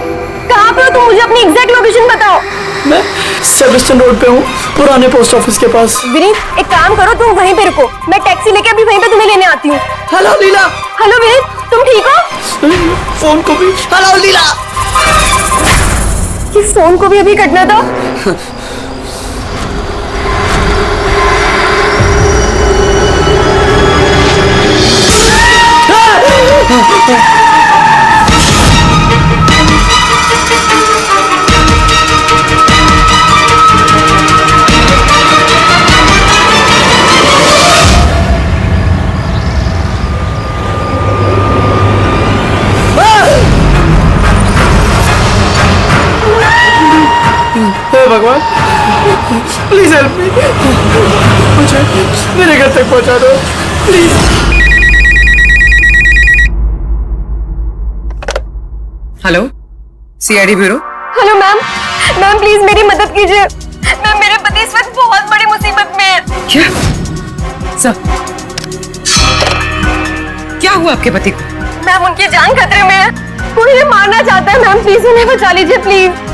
कहाँ पे हो तुम, मुझे अपनी एग्जैक्ट लोकेशन बताओ। मैं सेबेस्टियन रोड पे हूँ, पुराने पोस्ट ऑफिस के पास। विनीत एक काम करो, तुम वहीं पे रुको, मैं टैक्सी लेके अभी वहीं पे तुम्हें लेने आती हूँ। हेलो लीला। हेलो विनीत, तुम ठीक हो? फोन को भी हेलो लीला। ये फोन को भी अभी कटना था। भगवान प्लीज हेल्प मी, मुझे मेरे घर तक पहुंचा दो please. Hello CID bureau. Hello ma'am, ma'am please मेरी मदद कीजिए। मैम मेरे पति इस वक्त बहुत बड़ी मुसीबत में है। क्या सब क्या हुआ आपके पति को? मैम उनकी जान खतरे में है, वो मुझे मारना चाहता है। मैम प्लीज उन्हें बचा लीजिए प्लीज।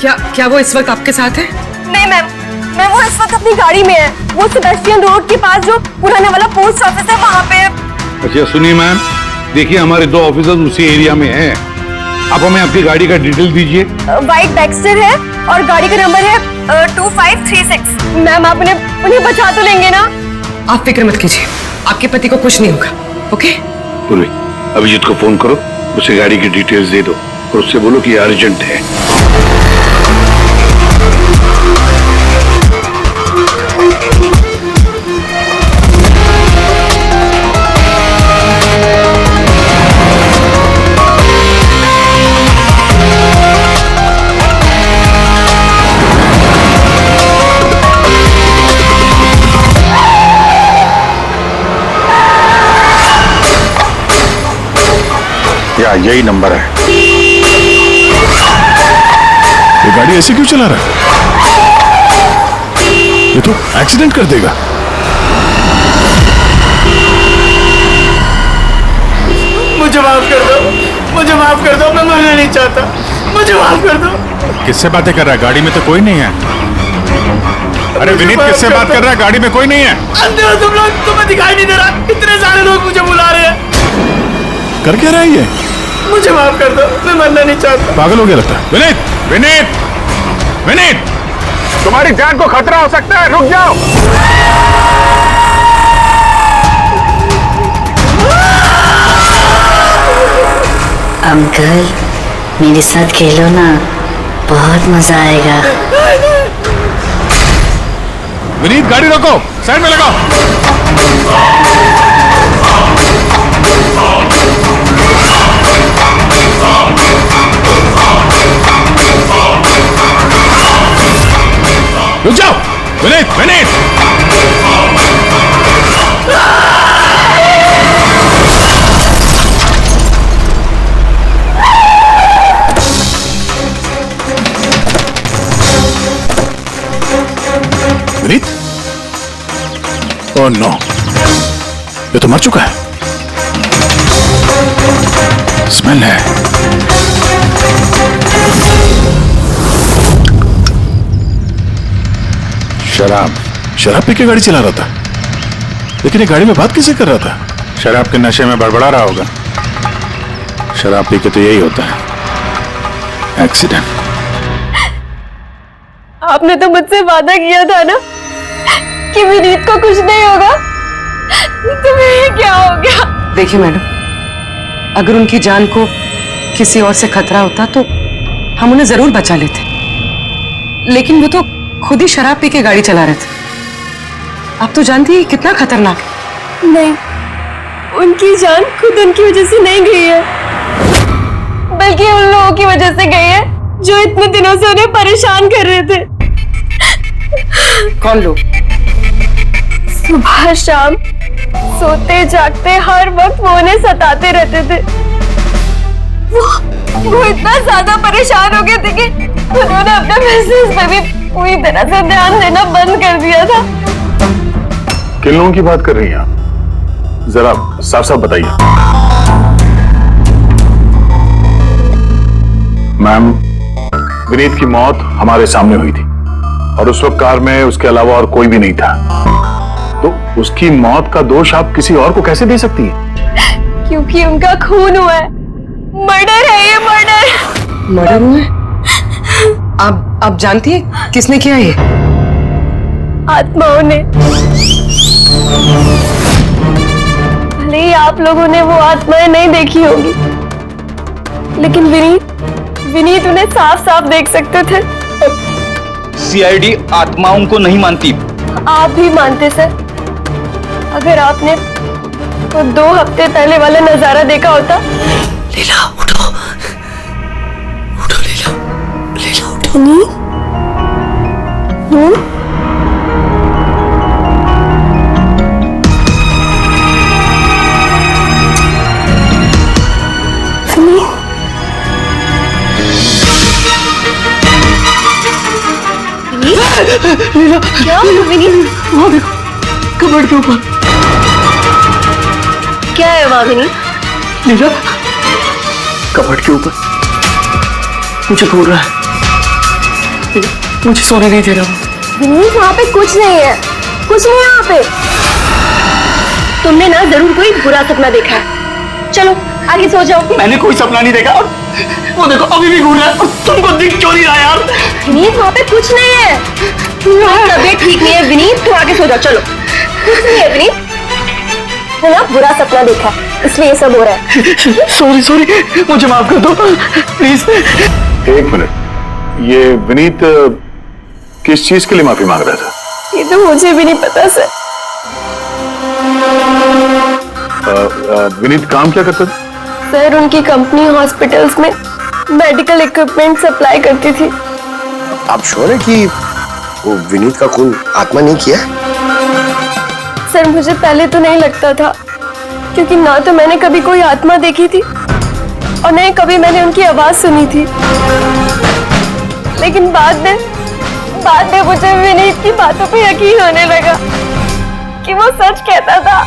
क्या वो इस वक्त आपके साथ है? नहीं मैम, वो इस वक्त अपनी गाड़ी में है। वो सेबेस्टियन रोड के पास जो पुराने वाला पोस्ट ऑफिस है वहाँ पे है। अच्छा सुनिए मैम, देखिए हमारे 2 ऑफिसर्स उसी एरिया में हैं। आप हमें आपकी गाड़ी का डिटेल दीजिए। व्हाइट बैक्स्टर है और गाड़ी का नंबर है 2536। मैम आप उन्हें बचा तो लेंगे ना? आप फिक्र मत कीजिए, आपके पति को कुछ नहीं होगा। ओके पूर्वी, अभिजीत को फोन करो, उसे गाड़ी की डिटेल्स दे दो और उससे बोलो कि अर्जेंट है। या यही नंबर है। ये गाड़ी ऐसे क्यों चला रहा है? ये तो एक्सीडेंट कर देगा। मुझे माफ कर दो, मुझे माफ कर दो, मैं मरना नहीं चाहता, मुझे माफ कर दो। किससे बातें कर रहा है? गाड़ी में तो कोई नहीं है। अरे विनीत किससे बात कर रहा है? गाड़ी में कोई नहीं है। अंधे हो तुम लोग, तुम्हें दिखाई नहीं दे रहा? इतने सारे लोग मुझे बुला रहे हैं। कर क्या रहा है ये? मुझे माफ कर दो, मैं मरना नहीं चाहता। पागल हो गया लगता है। विनीत विनीत विनीत, तुम्हारी जान को खतरा हो सकता है, रुक जाओ। अंकल मेरे साथ खेलो ना, बहुत मजा आएगा। विनीत गाड़ी रोको, साइड में लगाओ। रुक जाओ। विनीत, विनीत। विनीत? ओह नो, ये तो मर चुका है। स्मेल है। शराब पी के गाड़ी चला रहा था, लेकिन ये गाड़ी में बात कैसे कर रहा था? शराब के नशे में बड़बड़ा रहा होगा। शराब पी के तो यही होता है, एक्सीडेंट। आपने तो मुझसे वादा किया था ना कि विनीत को कुछ नहीं होगा, तो ये क्या हो गया? देखिए मैडम, अगर उनकी जान को किसी और से खतरा होता तो हम उन्हें जरूर बचा लेते, लेकिन वो तो खुद ही शराब पी के गाड़ी चला रहे थे। आप तो जानती है कितना खतरनाक है। नहीं, उनकी जान खुद उनकी वजह से नहीं गई है, बल्कि उन लोगों की वजह से गई है जो इतने दिनों से उन्हें परेशान कर रहे थे। कौन लोग? सुबह शाम सोते जागते हर वक्त वो उन्हें सताते रहते थे। वो इतना ज्यादा परेशान हो गए थे कि उन्होंने अपने बिजनेस पे भी पूरी तरह से ध्यान देना बंद कर दिया था। किन लोगों की बात कर रही हैं आप? जरा साफ साफ बताइए। मैम, विनीत की मौत हमारे सामने हुई थी और उस वक्त कार में उसके अलावा और कोई भी नहीं था, तो उसकी मौत का दोष आप किसी और को कैसे दे सकती हैं? क्योंकि उनका खून हुआ है। मर्डर है ये, मर्डर। मर्डर हुआ है? आप जानती है किसने किया ये? आत्माओं ने। भले ही आप लोगों ने वो आत्माएं नहीं देखी होगी, लेकिन विनीत उन्हें साफ साफ देख सकते थे। सीआईडी आत्माओं को नहीं मानती। आप भी मानते सर। अगर आपने वो 2 हफ्ते पहले वाला नजारा देखा होता। लीला उठो, उठो लीला, लीला उठो। लीला, क्या विनीत? वहाँ देखो, कबर्ड के ऊपर। क्या है वहाँ विनीत? लीला, कबर्ड के ऊपर मुझे घूर रहा है, मुझे सोने नहीं दे रहा। विनीत, वहाँ पे कुछ नहीं है, कुछ नहीं है वहाँ पे। तुमने ना जरूर कोई बुरा सपना देखा है। चलो आगे सो जाओ। मैंने कोई सपना नहीं देखा और वो देखो अभी भी घूर रहा है और तुमको दिख क्यों नहीं रहा यार? विनीत, वहाँ पे कुछ नहीं है। तबीयत ठीक नहीं है विनीत, तू आगे सो जा। चलो, कुछ नहीं है विनीत, है ना बुरा सपना देखा इसलिए ये सब हो रहा है। सॉरी, मुझे माफ कर दो प्लीज। 1 मिनट, ये विनीत किस चीज के लिए माफी मांग रहा था? ये तो मुझे भी नहीं पता सर। विनीत काम क्या करता था? सर, उनकी कंपनी हॉस्पिटल्स में मेडिकल इक्विपमेंट सप्लाई करती थी। आप श्योर है कि वो विनीत का खून आत्मा नहीं किया? सर, मुझे पहले तो नहीं लगता था, क्योंकि ना तो मैंने कभी कोई आत्मा देखी थी और नहीं कभी मैंने उनकी आवाज सुनी थी। लेकिन बाद में मुझे विनीत की बातों पे यकीन होने लगा कि वो सच कहता था।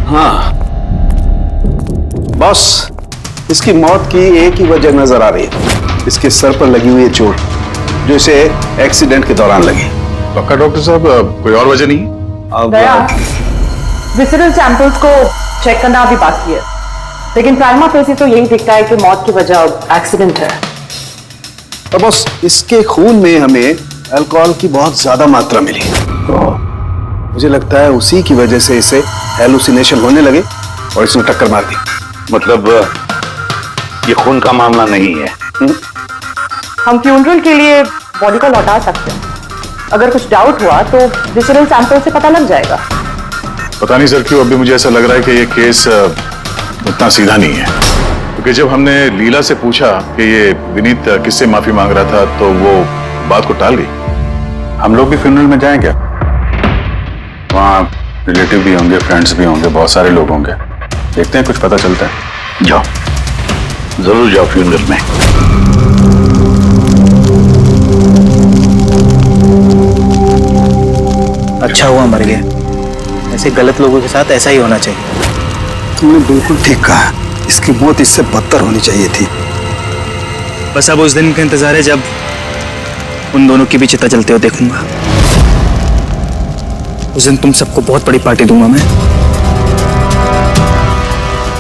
हाँ बॉस, इसकी मौत की एक ही वजह नजर आ रही है, इसके सर पर लगी हुई चोट जो इसे एक्सीडेंट के दौरान लगी। पक्का डॉक्टर साहब, कोई और वजह नहीं? अब विसरल सैंपल्स को चेक करना अभी बाकी है, लेकिन प्राइमा फेसी तो यही दिखता है कि मौत की वजह एक्सीडेंट है। तो बॉस, इसके खून में हमें अल्कोहल की बहुत ज्यादा मात्रा मिली, मुझे लगता है उसी की वजह से इसे हेलुसिनेशन होने लगे और इसने टक्कर मार दी। मतलब ये खून का मामला नहीं है। हम फ्यूनरल के लिए बॉडी को लौटा सकते हैं, अगर कुछ डाउट हुआ तो विसरल सैंपल से पता लग जाएगा। पता नहीं सर क्यों अभी मुझे ऐसा लग रहा है कि ये केस उतना सीधा नहीं है, क्योंकि जब हमने लीला से पूछा कि ये विनीत किससे माफी मांग रहा था तो वो बात को टाल गई। हम लोग भी फ्यूनरल में जाएं क्या? वहाँ रिलेटिव भी होंगे, फ्रेंड्स भी होंगे, बहुत सारे लोग होंगे, देखते हैं कुछ पता चलता है। जाओ, जरूर जाओ फ्यूनरल में। अच्छा हुआ मर गया, ऐसे गलत लोगों के साथ ऐसा ही होना चाहिए। तुमने बिल्कुल ठीक कहा, इसकी मौत इससे बदतर होनी चाहिए थी। बस अब उस दिन का इंतजार है जब उन दोनों की भी चिता जलते हुए देखूंगा। उस दिन तुम सबको बहुत बड़ी पार्टी दूंगा मैं।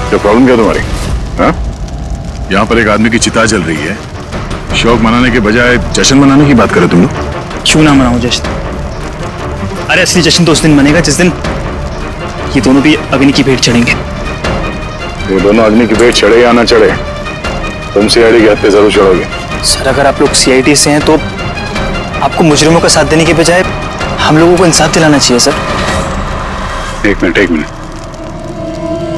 क्या प्रॉब्लम क्या तुम्हारी? हाँ? यहाँ पर एक आदमी की चिता जल रही है, शौक मनाने के बजाय जश्न मनाने की बात करो तुम लोग। क्यों ना मनाऊं जश्न? अरे असली जश्न तो उस दिन मनेगा जिस दिन ये दोनों भी अग्नि की भेंट चढ़ेंगे। ये दोनों अग्नि की भेंट चढ़े या ना चढ़े, तुम सीआईडी के हत्थे जरूर चढ़ोगे। सर अगर आप लोग सीआईडी से हैं तो आपको मुजरिमों का साथ देने के बजाय हम लोगों को इंसाफ दिलाना चाहिए सर। एक मिनट,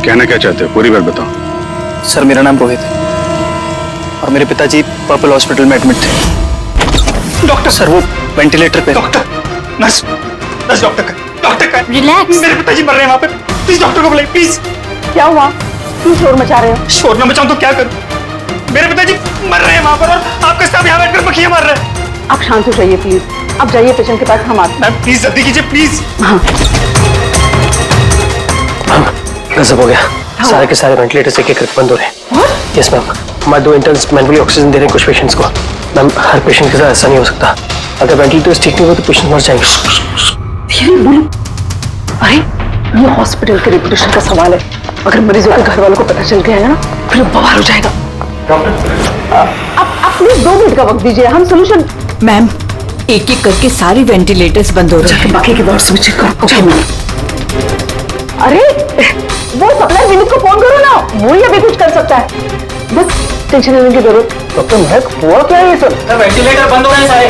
कहना क्या चाहते हो? पूरी बात बताओ। सर मेरा नाम रोहित है और मेरे पिताजी पर्पल हॉस्पिटल में एडमिट थे। डॉक्टर सर वो वेंटिलेटर पे। डॉक्टर, नर्स डॉक्टर का रिलैक्स। मेरे पिताजी मर रहे हैं वहाँ पे, प्लीज डॉक्टर को बुलाइए प्लीज। क्या हुआ? क्यों शोर मचा रहे हो? शोर न मचाऊं तो क्या करूं? मेरे पिताजी मर रहे हैं वहाँ पर और आपके साथ यहाँ बैठकर मक्खियाँ मार रहे हैं। आप शांत हो जाइए प्लीज, आप जाइए पेशेंट के पास, हम आते हैं। मैम प्लीज जल्दी कीजिए प्लीज। हाँ गजब हो गया, सारे के सारे वेंटिलेटर्स एक एक बंद हो रहे हैं। यस मैम, हमारे 2 इंटर्न्स मैनुअली ऑक्सीजन दे रहे हैं कुछ पेशेंट्स को। मैम हर पेशेंट के साथ ऐसा नहीं हो सकता, अगर वेंटिलेटर्स ठीक नहीं हो तो पेशेंट मर जाएंगे। धीरे बोलो। अरे ये हॉस्पिटल के रेपुटेशन का सवाल है, अगर मरीजों के घर वालों को पता चल गया है ना फिर बवाल हो जाएगा। आप प्लीज 2 मिनट का वक्त दीजिए, हम सोल्यूशन। मैम एक एक करके सारे वेंटिलेटर्स बंद हो रहे हैं। बाकी के वार्ड्स में चेक करो। अरे वो सप्लाई विनीत को फोन करो ना, वो ही अभी कुछ कर सकता है। बस टेंशन लेने की जरूरत। डॉक्टर महक हुआ क्या है ये सब? सर वेंटिलेटर बंद हो गए सारे।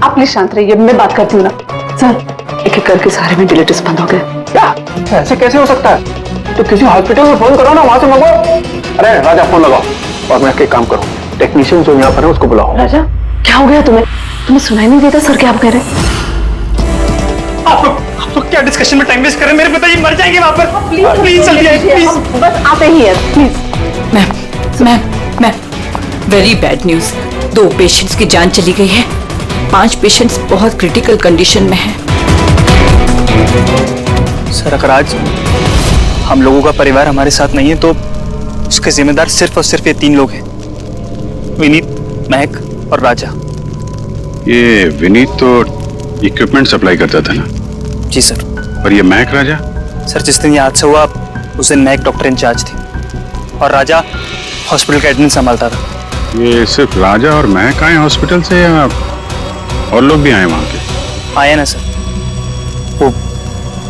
आप प्लीज शांत रहिए, मैं बात करती हूँ ना। सर एक एक करके सारे वेंटिलेटर्स बंद हो गए। क्या ऐसे कैसे हो सकता है? तो किसी हॉस्पिटल में फोन करो ना, वहां से मंगवाओ। अरे राजा फोन लगाओ और मैं एक काम करूँ, टेक्नीशियन जो यहाँ पर है उसको बुलाओ। राजा क्या हो गया तुम्हें? तुम्हें सुनाई नहीं देता सर क्या आप कह रहे हैं? आप लोग क्या डिस्कशन में टाइम वेस्ट कर रहे हैं? मेरे पिताजी मर जाएंगे वहाँ पर। प्लीज जल्दी आइए प्लीज। बस आते ही है please. Ma'am very bad news, 2 patients की जान चली गई है, 5 पेशेंट्स बहुत क्रिटिकल कंडीशन में हैं। सर अगर आज हम लोगों का परिवार हमारे साथ नहीं है तो उसके जिम्मेदार सिर्फ और सिर्फ ये 3 लोग हैं, विनीत, महक और राजा। ये विनीत तो इक्विपमेंट सप्लाई करता था ना? जी सर। और ये महक राजा? सर जिस दिन ये हादसा हुआ उस दिन महक डॉक्टर इंचार्ज थी और राजा हॉस्पिटल का एडमिन संभालता था। ये सिर्फ राजा और महक आए हॉस्पिटल से या और लोग भी आए वहां के? आए ना सर, वो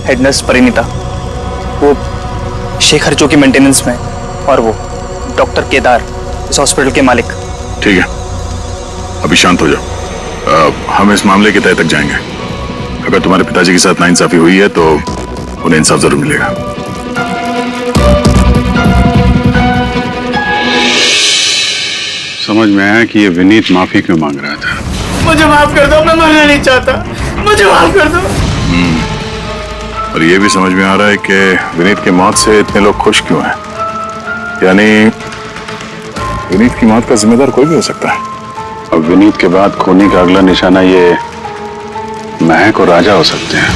हेड नर्स परिणीता, वो शेखर जो कि मेंटेनेंस में, और वो डॉक्टर केदार इस हॉस्पिटल के मालिक। ठीक है, अभी शांत हो जाओ। हम इस मामले के तह तक जाएंगे। अगर तुम्हारे पिताजी के साथ नाइंसाफी हुई है तो उन्हें इंसाफ जरूर मिलेगा। समझ में आया कि ये विनीत माफी क्यों मांग रहा था। मुझे माफ कर दो, मैं मरना नहीं चाहता, मुझे माफ कर दो। और ये भी समझ में आ रहा है कि विनीत की मौत से इतने लोग खुश क्यों हैं। यानी विनीत की मौत का जिम्मेदार कोई भी हो सकता है। अब विनीत के बाद खूनी का अगला निशाना ये महक और राजा हो सकते हैं।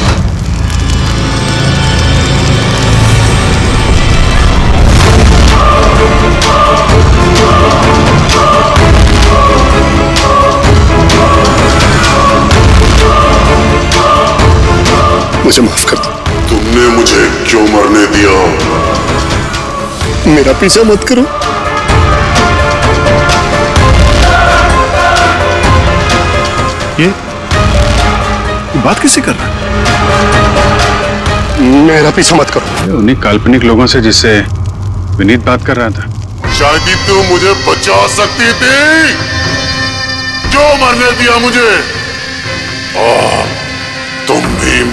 मुझे माफ कर दो। तुमने मुझे क्यों मरने दिया? मेरा पीछा मत करो। ये बात किससे कर रहा है? मेरा पीछा मत करो। उन्हीं काल्पनिक लोगों से जिससे विनीत बात कर रहा था। शायद तू मुझे बचा सकती थी, जो मरने दिया मुझे।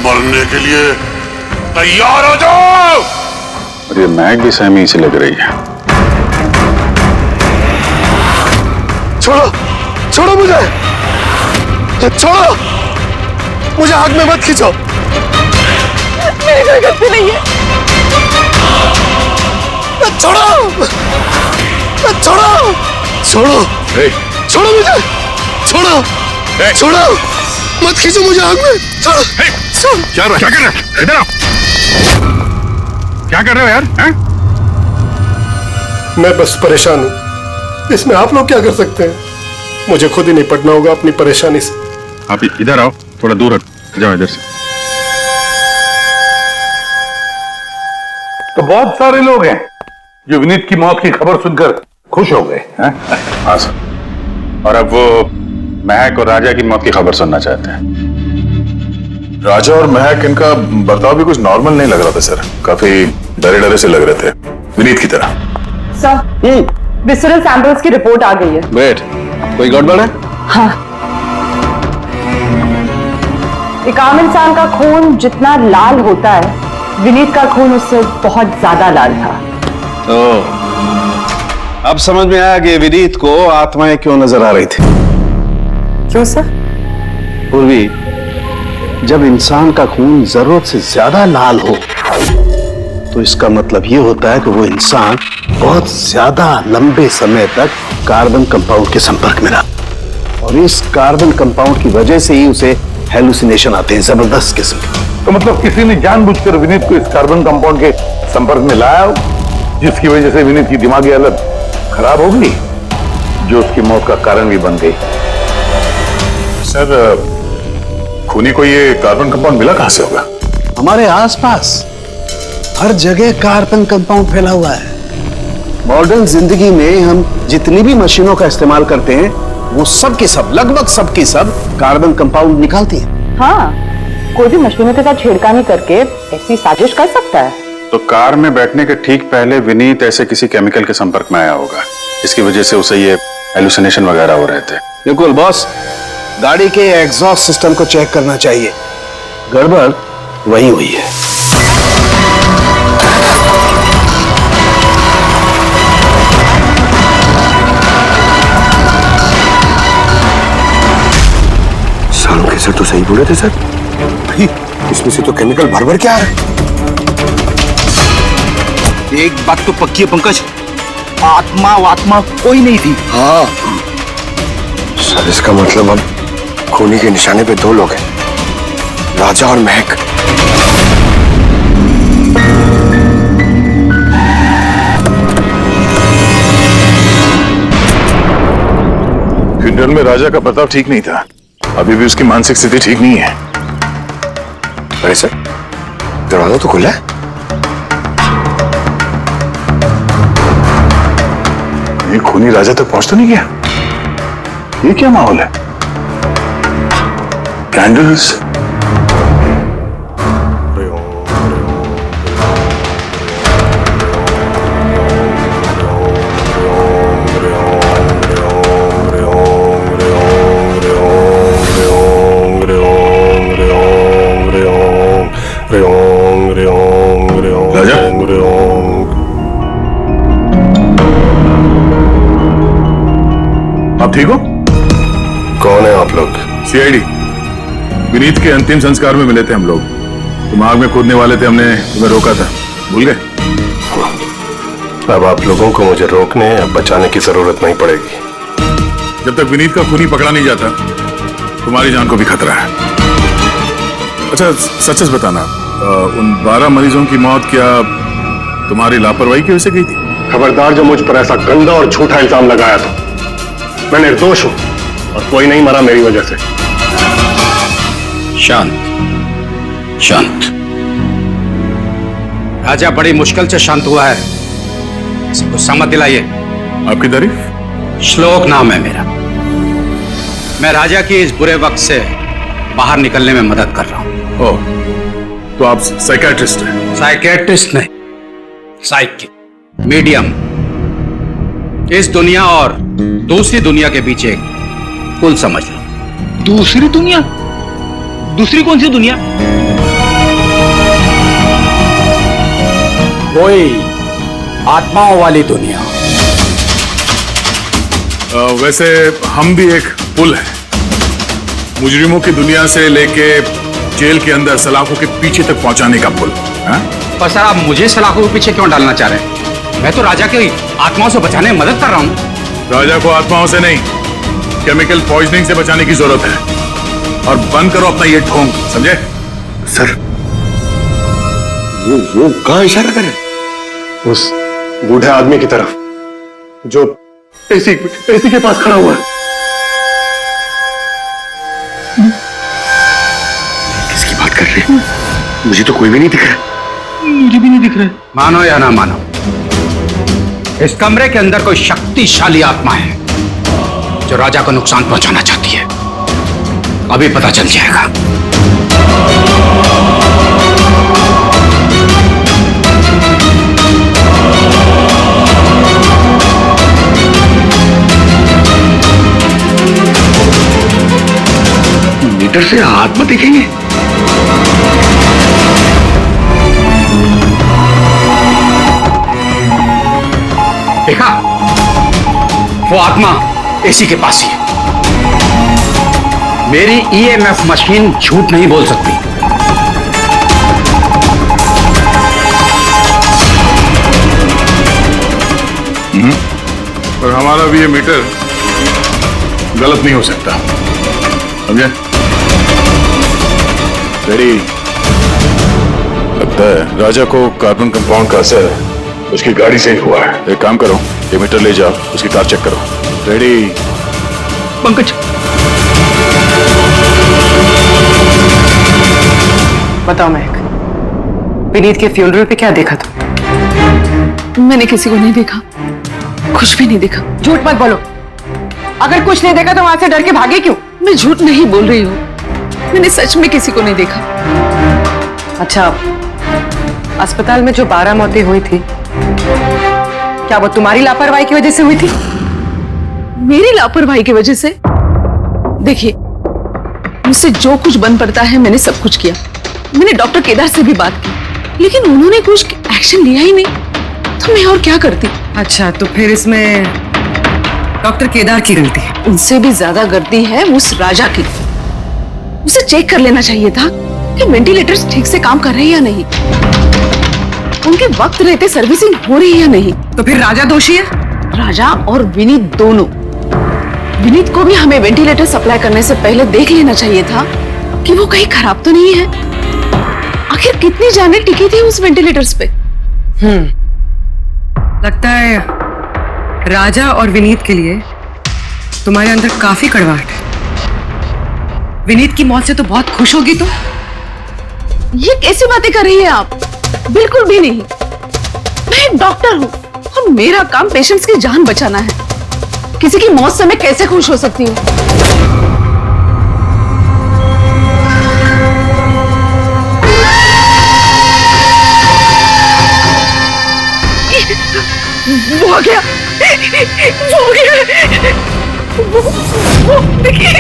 मरने के लिए तैयार हो जाओ। और ये महक भी सहमी से लग रही है। छोड़ो, छोड़ो मुझे, छोड़ो मुझे, आग में मत खींचो। मेरी कोई गलती नहीं है। छोड़ो, छोड़ो, छोड़ो, छोड़ो मुझे, छोड़ो, छोड़ो, मत खींचो मुझे आग में। छोड़ो, क्या कर रहे हो? इधर आओ। क्या कर रहे हो यार? मैं बस परेशान हूँ, इसमें आप लोग क्या कर सकते हैं? मुझे खुद ही निपटना होगा अपनी परेशानी से। आप इधर आओ, थोड़ा दूर हट जाओ इधर से। तो बहुत सारे लोग हैं जो विनीत की मौत की खबर सुनकर खुश हो गए हैं। हाँ सर, और अब वो महक और राजा की मौत की खबर सुनना चाहते हैं। राजा और महक, इनका बर्ताव भी कुछ नॉर्मल नहीं लग रहा था सर। काफी डरे डरे से लग रहे थे, विनीत की तरह। सर, विसरल सैंपल्स की रिपोर्ट आ गई है। वेट, कोई गड़बड़ है? हाँ, एक आम इंसान का खून जितना लाल होता है, विनीत का खून उससे बहुत ज्यादा लाल था। अब समझ में आया कि विनीत को आत्माएं क्यों नजर आ रही थी। क्यों सर? पूर्वी, जब इंसान का खून जरूरत से ज्यादा लाल हो तो इसका मतलब ये होता है कि वो इंसान बहुत ज्यादा लंबे समय तक कार्बन कंपाउंड के संपर्क में रहा, और इस कार्बन कंपाउंड की वजह से ही उसे हेलुसिनेशन आते हैं, जबरदस्त किस्म के। तो मतलब किसी ने जानबूझकर विनीत को इस कार्बन कंपाउंड के संपर्क में लाया, जिसकी वजह से विनीत की दिमागी हालत खराब हो गई, जो उसकी मौत का कारण भी बन गई। सर, खूनी को ये कार्बन कंपाउंड मिला कहां से होगा? हमारे आसपास हर जगह कार्बन कंपाउंड फैला हुआ है। मॉडर्न जिंदगी में हम जितनी भी मशीनों का इस्तेमाल करते हैं, वो सब की सब, लगभग सब की सब कार्बन कंपाउंड निकालती हैं। हाँ, कोई भी मशीनों के साथ छेड़खानी करके ऐसी साजिश कर सकता है। तो कार में बैठने के ठीक पहले विनीत ऐसे किसी केमिकल के संपर्क में आया होगा, इसकी वजह से उसे ये हेलुसिनेशन वगैरह हो रहे थे। बिल्कुल बॉस, गाड़ी के एग्जॉस्ट सिस्टम को चेक करना चाहिए, गड़बड़ वही हुई है। सालों के सर तो सही बोले थे सर, इसमें से तो केमिकल भर भर के आ रहा है। एक बात तो पक्की है पंकज, आत्मा कोई नहीं थी। हाँ सर, इसका मतलब अब खूनी के निशाने पे दो लोग हैं, राजा और महक। फ्यूनरल में राजा का बर्ताव ठीक नहीं था, अभी भी उसकी मानसिक स्थिति ठीक नहीं है। अरे सर, दरवाजा तो खुला है। ये खूनी राजा तक पहुंच तो नहीं गया? ये क्या माहौल है? कैंडल्स, राजा, आप ठीक हो? कौन है आप लोग? सीआईडी। विनीत के अंतिम संस्कार में मिले थे हम लोग, तुम आग में कूदने वाले थे, हमने तुम्हें रोका था, भूल गए? अब आप लोगों को मुझे रोकने या बचाने की जरूरत नहीं पड़ेगी। जब तक विनीत का खूनी पकड़ा नहीं जाता, तुम्हारी जान को भी खतरा है। अच्छा सच सच बताना, उन 12 मरीजों की मौत क्या तुम्हारी लापरवाही की वजह से गई थी? खबरदार जो मुझ पर ऐसा गंदा और झूठा इल्जाम लगाया था। मैं निर्दोष हूं और कोई नहीं मरा मेरी वजह से। शांत शांत। राजा बड़ी मुश्किल से शांत हुआ है, किसी को समझ दिलाइए। आपकी तारीफ? श्लोक नाम है मेरा। मैं राजा की इस बुरे वक्त से बाहर निकलने में मदद कर रहा हूं। ओह, तो आप साइकियाट्रिस्ट हैं? साइकियाट्रिस्ट नहीं, साइकिक, मीडियम। इस दुनिया और दूसरी दुनिया के बीच एक पुल समझ लो। दूसरी दुनिया? दूसरी कौन सी दुनिया? वही आत्माओं वाली दुनिया। वैसे हम भी एक पुल है, मुजरिमों की दुनिया से लेके जेल के अंदर सलाखों के पीछे तक पहुंचाने का पुल। पर सर आप मुझे सलाखों के पीछे क्यों डालना चाह रहे हैं? मैं तो राजा की आत्माओं से बचाने में मदद कर रहा हूँ। राजा को आत्माओं से नहीं, केमिकल पॉइजनिंग से बचाने की जरूरत है। और बंद करो अपना ये ढोंग, समझे? सर वो कहाँ इशारा कर रहे? उस बूढ़े आदमी की तरफ जो एसी के पास खड़ा हुआ है। किसकी बात कर रहे हैं? मुझे तो कोई भी नहीं दिख रहा। मुझे भी नहीं दिख रहा। मानो या ना मानो, इस कमरे के अंदर कोई शक्तिशाली आत्मा है जो राजा को नुकसान पहुंचाना चाहती है। अभी पता चल जाएगा। मीटर से आत्मा दिखेंगे? देखा, वो आत्मा एसी के पास ही है। मेरी ईएमएफ मशीन झूठ नहीं बोल सकती। और हमारा भी ये मीटर गलत नहीं हो सकता, समझे? रेडी? लगता है राजा को कार्बन कंपाउंड का असर उसकी गाड़ी से ही हुआ है। एक काम करो, ये मीटर ले जाओ, उसकी कार चेक करो। रेडी? पंकज, बताओ महक, विनीत के फ्यूनरल पे क्या देखा तुम? मैंने किसी को नहीं देखा, कुछ भी नहीं देखा। झूठ मत बोलो। अगर कुछ नहीं देखा तो वहां से डर के भागे क्यों? मैं झूठ नहीं बोल रही हूँ, मैंने सच में किसी को नहीं देखा। अच्छा, अस्पताल में जो 12 मौतें हुई थी, क्या वो तुम्हारी लापरवाही की वजह से हुई थी? मेरी लापरवाही की वजह से? देखिए, मुझसे जो कुछ बन पड़ता है मैंने सब कुछ किया। मैंने डॉक्टर केदार से भी बात की, लेकिन उन्होंने कुछ एक्शन लिया ही नहीं, तो मैं और क्या करती। अच्छा, तो फिर इसमें डॉक्टर केदार की गलती है? उनसे भी ज्यादा गलती है उस राजा की। उसे चेक कर लेना चाहिए था कि वेंटिलेटर्स ठीक से काम कर रहे हैं या नहीं, उनके वक्त रहते सर्विसिंग हो रही है या नहीं। तो फिर राजा दोषी है? राजा और विनीत दोनों। विनीत को भी हमें वेंटिलेटर सप्लाई करने से पहले देख लेना चाहिए था कि वो कहीं खराब तो नहीं है। आखिर कितनी जानें टिकी थी उस वेंटिलेटर्स पे। लगता है राजा और विनीत के लिए तुम्हारे अंदर काफी कड़वाहट है। विनीत की मौत से तो बहुत खुश होगी तुम। ये कैसी बातें कर रही है आप? बिल्कुल भी नहीं। मैं एक डॉक्टर हूँ और मेरा काम पेशेंट्स की जान बचाना है। किसी की मौत से मैं कैसे खुश हो सकती हूँ? वो आ गया, वो आ गया। वो देखिए,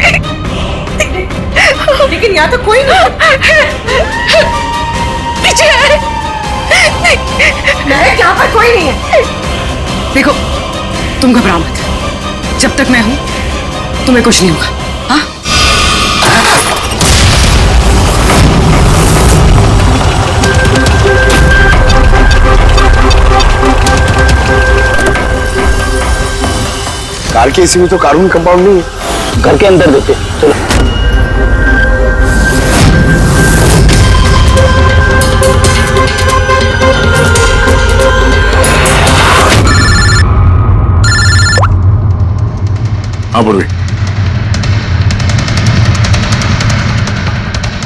लेकिन यहाँ तो कोई नहीं। पीछे है। यहाँ पर कोई नहीं है। देखो, तुम घबराओ मत। जब तक मैं हूं तुम्हें कुछ नहीं होगा। हाँ? कार के एसी में तो कार्बन कंपाउंड नहीं है। घर के अंदर देते, चलो। हाँ पूर्वी,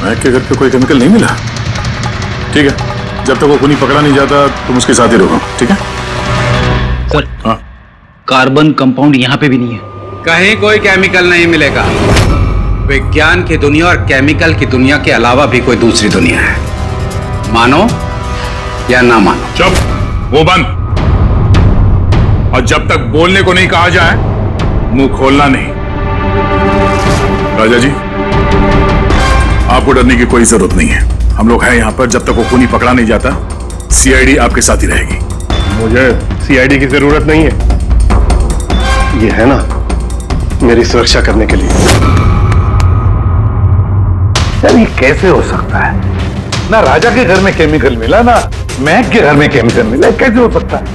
महक के घर पे कोई केमिकल नहीं मिला? ठीक है, जब तक वो खूनी पकड़ा नहीं जाता तुम उसके साथ ही रहो, ठीक है? सर, हाँ? कार्बन कंपाउंड यहाँ पे भी नहीं है। कहीं कोई केमिकल नहीं मिलेगा। विज्ञान की दुनिया और केमिकल की दुनिया के अलावा भी कोई दूसरी दुनिया है, मानो या ना मानो। चुप, वो बंद। और जब तक बोलने को नहीं कहा जाए मुंह खोलना नहीं। राजा जी, आपको डरने की कोई जरूरत नहीं है। हम लोग हैं यहाँ पर, जब तक वो खूनी पकड़ा नहीं जाता सीआईडी आपके साथ ही रहेगी। मुझे सीआईडी की जरूरत नहीं है, ये है ना मेरी सुरक्षा करने के लिए। सर ये कैसे हो सकता है? ना राजा के घर में केमिकल मिला, ना महक के घर में केमिकल मिला, कैसे हो सकता है?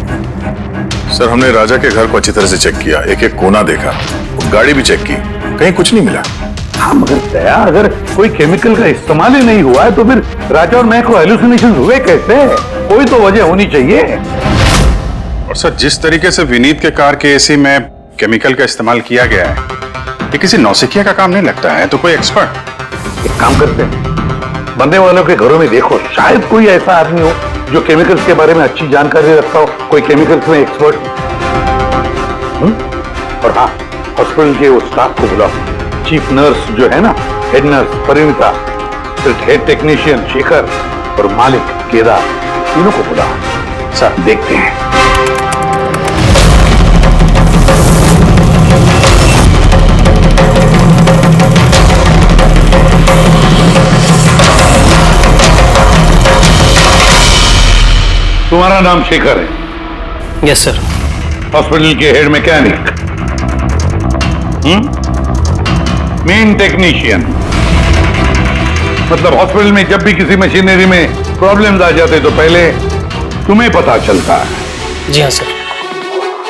सर हमने राजा के घर को अच्छी तरह से चेक किया, एक एक कोना देखा, गाड़ी भी चेक की, कहीं कुछ नहीं मिला। हाँ मगर दया, अगर कोई केमिकल का इस्तेमाल ही नहीं हुआ है तो फिर राजा और महक को हेलुसिनेशन हुए कैसे? कोई तो वजह होनी चाहिए। और सर जिस तरीके से विनीत के कार के एसी में केमिकल का इस्तेमाल किया गया है, ये किसी नौसिखिया का काम नहीं लगता है, तो कोई एक्सपर्ट। एक काम करते हैं, बनने वालों के घरों में देखो, शायद कोई ऐसा आदमी हो जो केमिकल्स के बारे में अच्छी जानकारी रखता हो, कोई केमिकल्स में एक्सपर्ट। और हाँ, हॉस्पिटल के उस स्टाफ को बुलाओ, चीफ नर्स जो है ना, हेड नर्स परिणीता, फिर हेड टेक्नीशियन शेखर और मालिक केदार, तीनों को बुलाओ। सर देखते हैं। तुम्हारा नाम शेखर है? Yes sir. हॉस्पिटल के हेड मैकेनिक, मेन टेक्नीशियन, मतलब हॉस्पिटल में जब भी किसी मशीनरी में प्रॉब्लम्स आ जाते तो पहले तुम्हें पता चलता है। जी हाँ सर।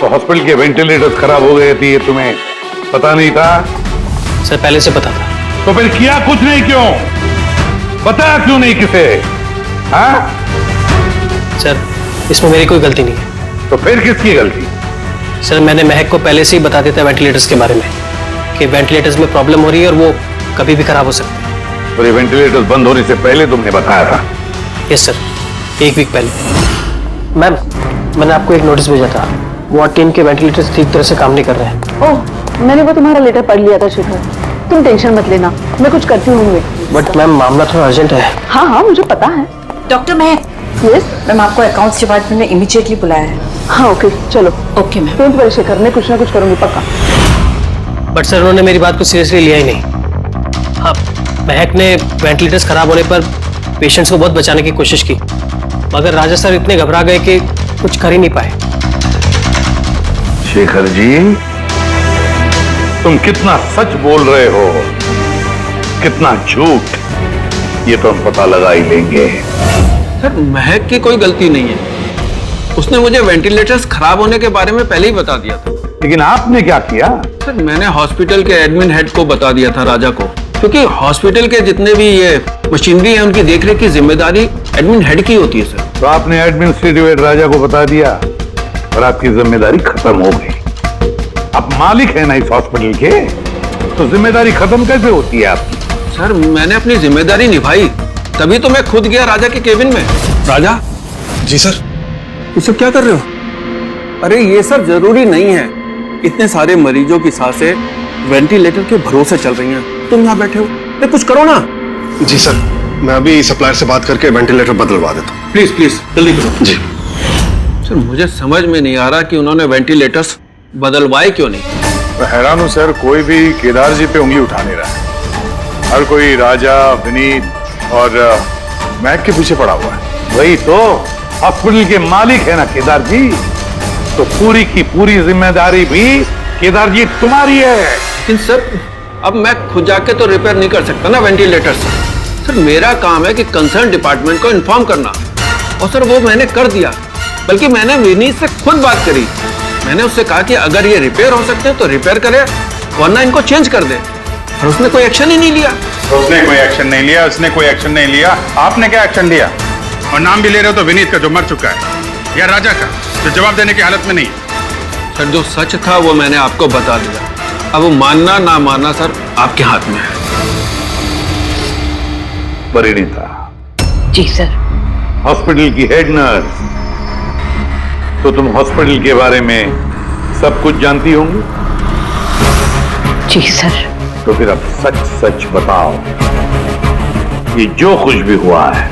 तो हॉस्पिटल के वेंटिलेटर्स खराब हो गए थे, ये तुम्हें पता नहीं था? सर पहले से पता था। तो फिर किया कुछ नहीं क्यों? बताया क्यों नहीं किसे? हाँ सर इसमें मेरी कोई गलती नहीं है। तो फिर किसकी गलती? सर मैंने महक को पहले से ही बता दिया था वेंटिलेटर्स के बारे में, कि वेंटिलेटर्स में प्रॉब्लम हो रही है और वो कभी भी खराब हो सकते हैं। और ये वेंटिलेटर्स बंद होने से पहले तुमने बताया था? यस सर, 1 वीक पहले। मैम मैंने आपको एक नोटिस भेजा था, वार्ड टीम के वेंटिलेटर्स ठीक तरह से काम नहीं कर रहे हैं। ओह, मैंने वो तुम्हारा लेटर पढ़ लिया था शेखर, तुम टेंशन मत लेना, मैं कुछ करती हूँ। बट मैम मामला थोड़ा अर्जेंट है। हाँ हाँ मुझे पता है। डॉक्टर महक। यस मैम, आपको अकाउंट्स डिपार्टमेंट में इमीडिएटली बुलाया है। हाँ ओके चलो। Okay ma'am. Don't worry Shekhar, मैं कुछ ना कुछ करूंगी पक्का। बट सर उन्होंने मेरी बात को सीरियसली लिया ही नहीं। हाँ, महक ने वेंटिलेटर्स खराब होने पर पेशेंट्स को बहुत बचाने की कोशिश की, मगर राजा सर इतने घबरा गए कि कुछ कर ही नहीं पाए। शेखर जी, तुम कितना सच बोल रहे हो, कितना झूठ, ये तो हम पता लगा ही लेंगे। सर महक की कोई गलती नहीं है, उसने मुझे वेंटिलेटर्स खराब होने के बारे में पहले ही बता दिया था। लेकिन आपने क्या किया? सर मैंने हॉस्पिटल के एडमिन हेड को बता दिया था राजा को, क्योंकि हॉस्पिटल के जितने भी ये मशीनरी है उनकी देखरेख की जिम्मेदारी एडमिन हेड की होती है सर। तो आपने एडमिनिस्ट्रेटिव हेड राजा को बता दिया और आपकी जिम्मेदारी खत्म हो गई। आप मालिक है ना इस हॉस्पिटल के, तो जिम्मेदारी खत्म कैसे होती है आपकी? सर मैंने अपनी जिम्मेदारी निभाई, तभी तो मैं खुद गया राजा के केबिन में। राजा। जी सर। ये सब क्या कर रहे हो? अरे ये सब जरूरी नहीं है, इतने सारे मरीजों की सांसें वेंटिलेटर के भरोसे चल रही हैं, तुम यहाँ बैठे हो, अरे कुछ करो ना। जी सर, मैं अभी सप्लायर से बात करके वेंटिलेटर बदलवा देता हूँ। प्लीज प्लीज जल्दी करो। जी सर मुझे समझ में नहीं आ रहा कि उन्होंने वेंटिलेटर्स बदलवाए क्यों नहीं। मैं हैरान हूं सर, कोई भी केदार जी पे उंगली उठा नहीं रहा है। हर कोई राजा, विनीत और महक के पीछे पड़ा हुआ है। वही तो, हॉस्पिटल के मालिक है ना केदार जी, तो पूरी की पूरी जिम्मेदारी भी केदार जी तुम्हारी है। लेकिन सर अब मैं खुद जाके तो रिपेयर नहीं कर सकता ना वेंटिलेटर्स। सर मेरा काम है कि कंसर्न डिपार्टमेंट को इन्फॉर्म करना, और सर वो मैंने कर दिया। बल्कि मैंने विनीत से खुद बात करी, मैंने उससे कहा कि अगर ये रिपेयर हो सकते हैं तो रिपेयर करे, वरना इनको चेंज कर दे, और उसने कोई एक्शन ही नहीं लिया। उसने कोई एक्शन नहीं लिया, उसने कोई एक्शन नहीं लिया। आपने क्या एक्शन लिया? और नाम भी ले रहे हो तो विनीत का जो मर चुका है, या राजा का जो जवाब देने की हालत में नहीं है। सर जो सच था वो मैंने आपको बता दिया, अब वो मानना ना मानना सर आपके हाथ में है। परिणीता। जी सर। हॉस्पिटल की हेड नर्स, तो तुम हॉस्पिटल के बारे में सब कुछ जानती होंगी? जी सर। तो फिर अब सच सच बताओ, ये जो कुछ भी हुआ है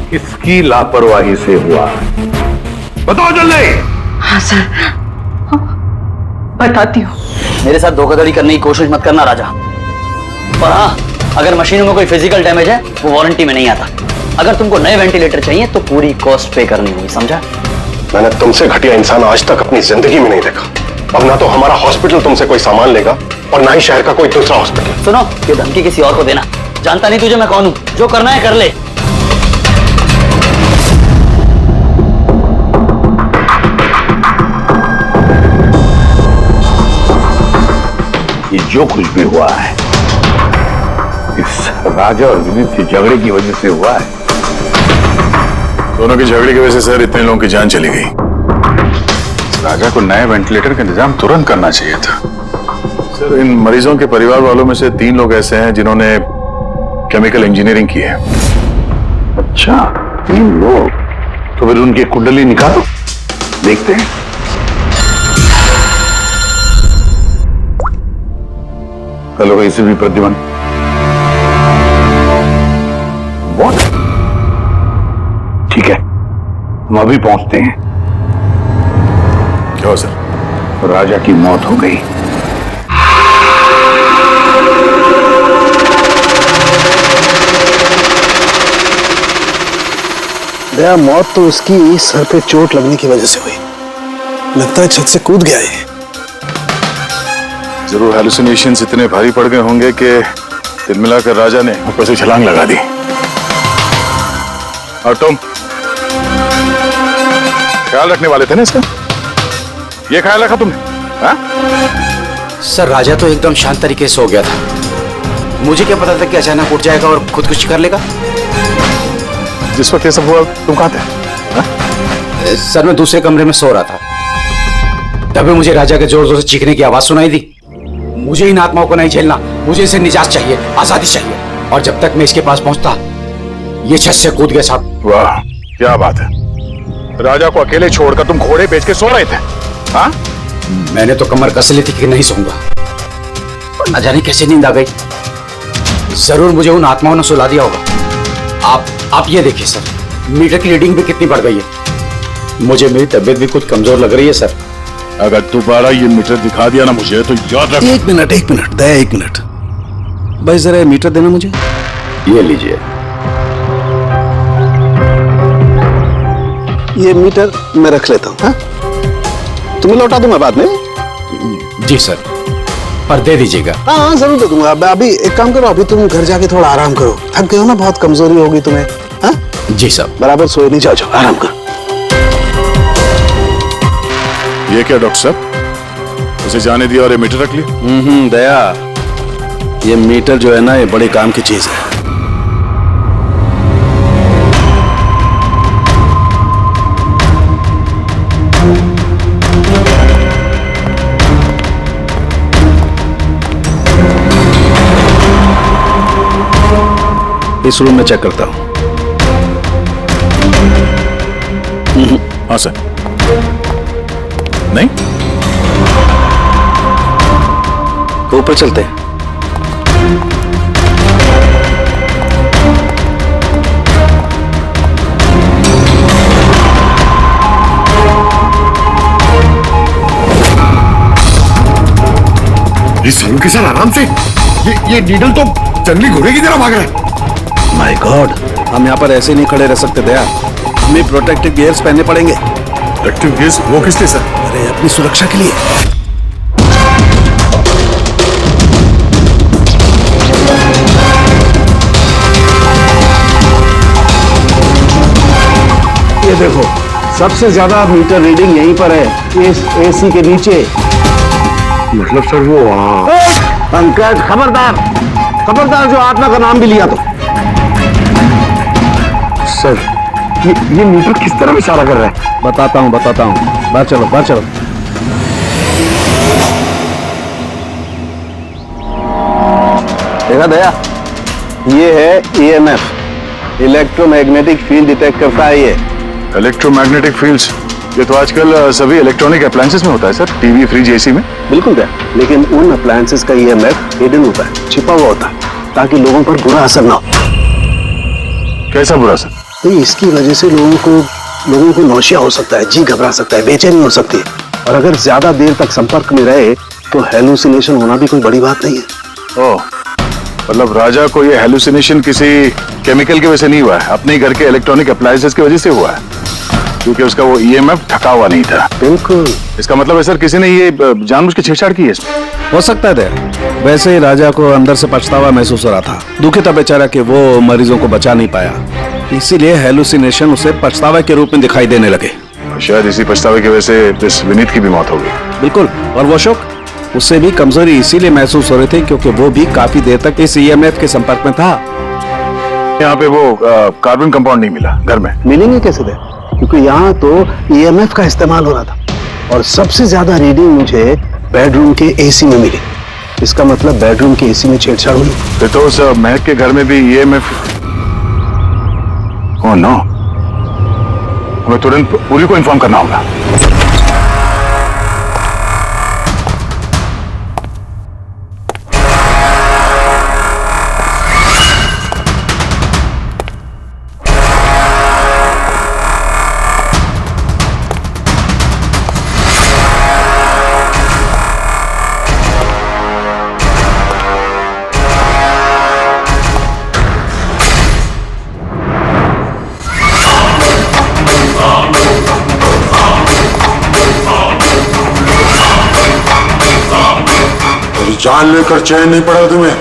किसकी लापरवाही से हुआ है? बताओ जल्दी। हाँ सर, बताती हूँ। मेरे साथ धोखाधड़ी करने की कोशिश मत करना राजा। और हाँ, अगर मशीनों में कोई फिजिकल डैमेज है वो वारंटी में नहीं आता। अगर तुमको नए वेंटिलेटर चाहिए तो पूरी कॉस्ट पे करनी होगी, समझा? मैंने तुमसे घटिया इंसान आज तक अपनी जिंदगी में नहीं देखा। अब ना तो हमारा हॉस्पिटल तुमसे कोई सामान लेगा और ना ही शहर का कोई दूसरा हॉस्पिटल। सुनो, ये धमकी किसी और को देना। जानता नहीं तुझे मैं कौन हूं। जो करना है कर ले। ये जो कुछ भी हुआ है इस राजा और विनीत के झगड़े की वजह से हुआ है। दोनों के झगड़े की वजह से सर इतने लोगों की जान चली गई। राजा को नए वेंटिलेटर का इंतजाम तुरंत करना चाहिए था। सर, इन मरीजों के परिवार वालों में से 3 लोग ऐसे हैं जिन्होंने केमिकल इंजीनियरिंग की है। अच्छा, 3 लोग? तो फिर उनकी कुंडली निकालो, देखते हैं। Hello ACP Pradyuman. What? ठीक है, हम अभी पहुंचते हैं। क्या सर? राजा की मौत हो गई। दया, मौत तो उसकी सर पे चोट लगने की वजह से हुई। लगता है छत से कूद गया है। जरूर हेलुसिनेशंस इतने भारी पड़ गए होंगे कि दिल मिलाकर राजा ने ऊपर से छलांग लगा दी। और तुम ख्याल रखने वाले थे ना इसका? ये ख्याल रखा तुमने? हाँ? सर, राजा तो एकदम शांत तरीके से हो गया था। मुझे क्या पता था कि अचानक उठ जाएगा और खुदकुशी कर लेगा। जिस वक्त ये सब हुआ तुम कहाँ थे? सर, मैं दूसरे कमरे में सो रहा था, तभी मुझे राजा के जोर जोर से चीखने की आवाज सुनाई दी। मुझे इन आत्माओं को नहीं झेलना, मुझे इसे निजात चाहिए, आजादी चाहिए। और जब तक मैं इसके पास पहुंचता, ये छत से कूद गया साहब। वाह, क्या बात है। राजा को अकेले छोड़कर तुम घोड़े बेच के सो रहे थे? हाँ? मैंने तो कमर कस ली थी कि नहीं सोऊंगा, पर न जाने कैसे नींद आ गई। जरूर मुझे उन आत्माओं ने सुला दिया होगा। आप ये देखिए सर, मीटर की रीडिंग भी कितनी बढ़ गई है। मुझे मेरी तबीयत भी कुछ कमजोर लग रही है सर। अगर दोबारा ये मीटर दिखा दिया ना मुझे तो याद रख। एक मिनट दया, 1 मिनट भाई, जरा मीटर देना मुझे। ये लीजिए। ये मीटर मैं रख लेता हूँ। हाँ? तुम्हें लौटा दूंगा बाद में। जी सर, पर दे दीजिएगा। हाँ, जरूर दे दूंगा। अभी एक काम करो, अभी तुम घर जाके थोड़ा आराम करो। थक गए हो ना, बहुत कमजोरी होगी तुम्हें। हाँ? जी सर। बराबर सोए नहीं, जाओ आराम करो। ये क्या डॉक्टर साहब, उसे जाने दिया और ये मीटर रख लिया? दया, ये मीटर जो है ना, ये बड़े काम की चीज है। इस रूम में चेक करता हूं। हाँ सर। नहीं, ऊपर चलते हैं। इस रूम के साथ आराम से। ये नीडल तो जंगली घोड़े की तरह भाग रहा है। माय गॉड, हम यहाँ पर ऐसे नहीं खड़े रह सकते दया। हमें प्रोटेक्टिव गियर्स पहनने पड़ेंगे। Protective gears? वो किस लिए सर? अरे अपनी सुरक्षा के लिए। ये देखो, सबसे ज्यादा मीटर रीडिंग यहीं पर है, इस एसी के नीचे। मतलब सर वो वहाँ। पंकज, खबरदार खबरदार, जो आत्मा का नाम भी लिया तो। सर, ये मीटर किस तरह इशारा कर रहा है? बताता हूँ बाहर चलो, बाहर चलो। देखा दया, ये है EMF, इलेक्ट्रोमैग्नेटिक फील्ड डिटेक्ट करता है ये। इलेक्ट्रोमैग्नेटिक फील्ड्स, ये तो आजकल सभी इलेक्ट्रॉनिक अप्लायंसेस में होता है सर, टीवी, फ्रिज, एसी में। बिल्कुल दया, लेकिन उन अप्लायंसेस का EMF हिडन होता है, छिपा हुआ होता है, ताकि लोगों पर बुरा असर ना हो। कैसा बुरा असर? तो इसकी वजह से लोगों को नौशिया हो सकता है, जी घबरा सकता है, बेचैनी हो सकती है, और अगर ज्यादा देर तक संपर्क में रहे तो हेलुसिनेशन होना भी कोई बड़ी बात नहीं है। ओह, मतलब राजा को ये हेलुसिनेशन किसी केमिकल की वजह से नहीं हुआ है, अपने घर के इलेक्ट्रॉनिक अप्लायंसेस की वजह से हुआ है, क्योंकि उसका वो ईएमएफ ठका हुआ नहीं था। बिल्कुल। इसका मतलब है सर किसी ने ये जानबूझ के छेड़छाड़ की है इसमें। हो सकता है वैसे ही राजा को अंदर से पछतावा महसूस हो रहा था, दुखी था बेचारा कि वो मरीजों को बचा नहीं पाया, इसीलिए हेलुसिनेशन उसे पछतावा के रूप में दिखाई देने लगे। शायद इसी पछतावे की वजह से इस विनीत की भी मौत हो गई। बिल्कुल। और वो अशोक, उससे भी कमजोरी इसीलिए महसूस हो रही थी क्योंकि वो भी काफी देर तक इस ईएमएफ के संपर्क में था। यहाँ पे वो कार्बन कंपाउंड नहीं मिला घर में। मिलेंगे कैसे थे? क्योंकि यहाँ तो ईएमएफ का इस्तेमाल हो रहा था और सबसे ज्यादा रीडिंग मुझे बेडरूम के एसी में मिली। इसका मतलब बेडरूम के एसी में छेड़छाड़ हुई। फिर तो उस महक के घर में भी ईएमएफ। ओह नो, हमें तुरंत पुलिस को इन्फॉर्म करना होगा। जान लेकर चैन नहीं पड़ा तुम्हें,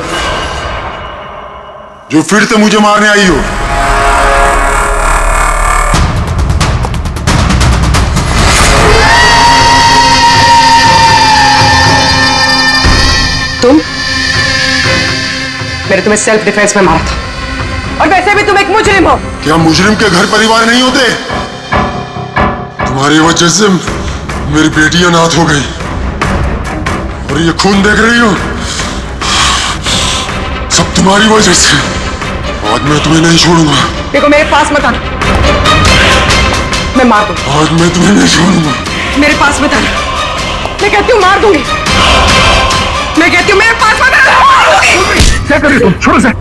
जो फिर से मुझे मारने आई हो। तुम? मैंने तुम्हें सेल्फ डिफेंस में मारा था और वैसे भी तुम एक मुजरिम हो। क्या मुजरिम के घर परिवार नहीं होते? तुम्हारी वजह से मेरी बेटी अनाथ हो गई और ये खून देख रही हो, सब तुम्हारी वजह से। आज मैं तुम्हें नहीं छोड़ूंगा। देखो मेरे पास मत आना, मैं मार दूंगा। आज मैं तुम्हें नहीं छोड़ूंगा। मेरे पास मत आना, मैं कहती हूँ मार दूंगी। मैं कहती हूँ मेरे पास मत आना, मार दूंगी। क्या कर रही हो तुम? छोड़ो से।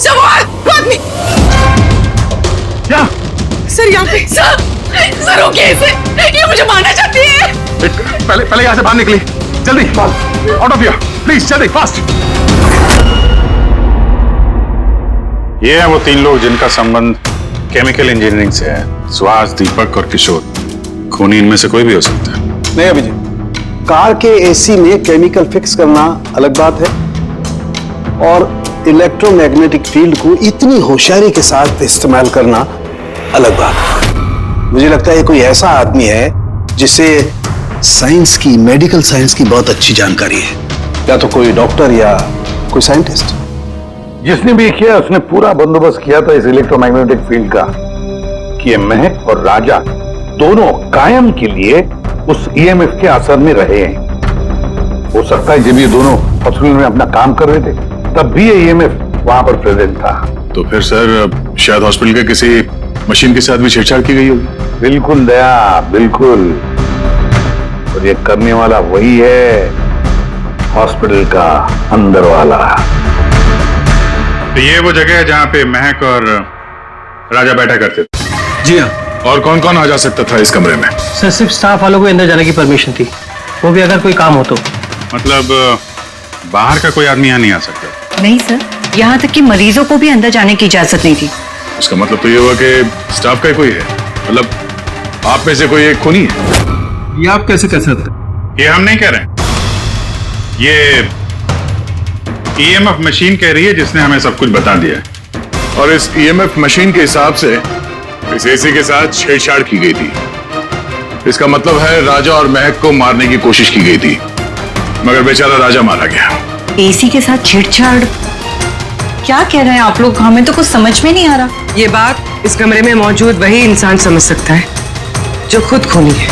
सवाल आदमी क्या? सर यहाँ पे सर रोकिए इसे, ये मुझे मारना चाहती है। पहले यहाँ से बाहर निकली, जल्दी आउट ऑफ हियर प्लीज, जल्दी फास्ट। ये हैं वो 3 लोग जिनका संबंध केमिकल इंजीनियरिंग से है। सुहास, दीपक और किशोर। खूनी इनमें से कोई भी हो सकता है। नहीं अभिजीत, कार के एसी में केमिकल फिक्स करना अलग बात है और इलेक्ट्रोमैग्नेटिक फील्ड को इतनी होशियारी के साथ इस्तेमाल करना अलग बात है। मुझे लगता है ये कोई ऐसा आदमी है जिसे साइंस की, मेडिकल साइंस की बहुत अच्छी जानकारी है, या तो कोई डॉक्टर या कोई साइंटिस्ट। जिसने भी किया उसने पूरा बंदोबस्त किया था इस इलेक्ट्रोमैग्नेटिक फील्ड का कि ये महक और राजा दोनों कायम के लिए उस ईएमएफ के असर में रहे हैं। हो सकता है जब ये दोनों हॉस्पिटल में अपना काम कर रहे थे तब भी ये ईएमएफ वहां पर प्रेजेंट था। तो फिर सर शायद हॉस्पिटल के किसी मशीन के साथ भी छेड़छाड़ की गई होगी। बिल्कुल दया, बिल्कुल। और ये करने वाला वही है, हॉस्पिटल का अंदर वाला। तो ये वो जगह है जहाँ पे महक और राजा बैठा करते थे? जी हाँ। और कौन कौन आ जा सकता था इस कमरे में? सर सिर्फ स्टाफ वालों को अंदर जाने की परमिशन थी, वो भी अगर कोई काम हो तो। मतलब बाहर का कोई आदमी यहाँ नहीं आ सकता? नहीं सर, यहाँ तक कि मरीजों को भी अंदर जाने की इजाजत नहीं थी। उसका मतलब तो ये हुआ कि स्टाफ का ही कोई है, मतलब आप में से कोई एक खूनी है। ये आप कैसे कह सकते? ये हम नहीं कह रहे हैं, ये ईएमएफ मशीन कह रही है जिसने हमें सब कुछ बता दिया है। और इस ईएमएफ मशीन के हिसाब से इस एसी के साथ छेड़छाड़ की गई थी। इसका मतलब है राजा और महक को मारने की कोशिश की गई थी, मगर बेचारा राजा मारा गया। एसी के साथ छेड़छाड़? क्या कह रहे हैं आप लोग? हमें तो कुछ समझ में नहीं आ रहा। ये बात इस कमरे में मौजूद वही इंसान समझ सकता है जो खुद खूनी है।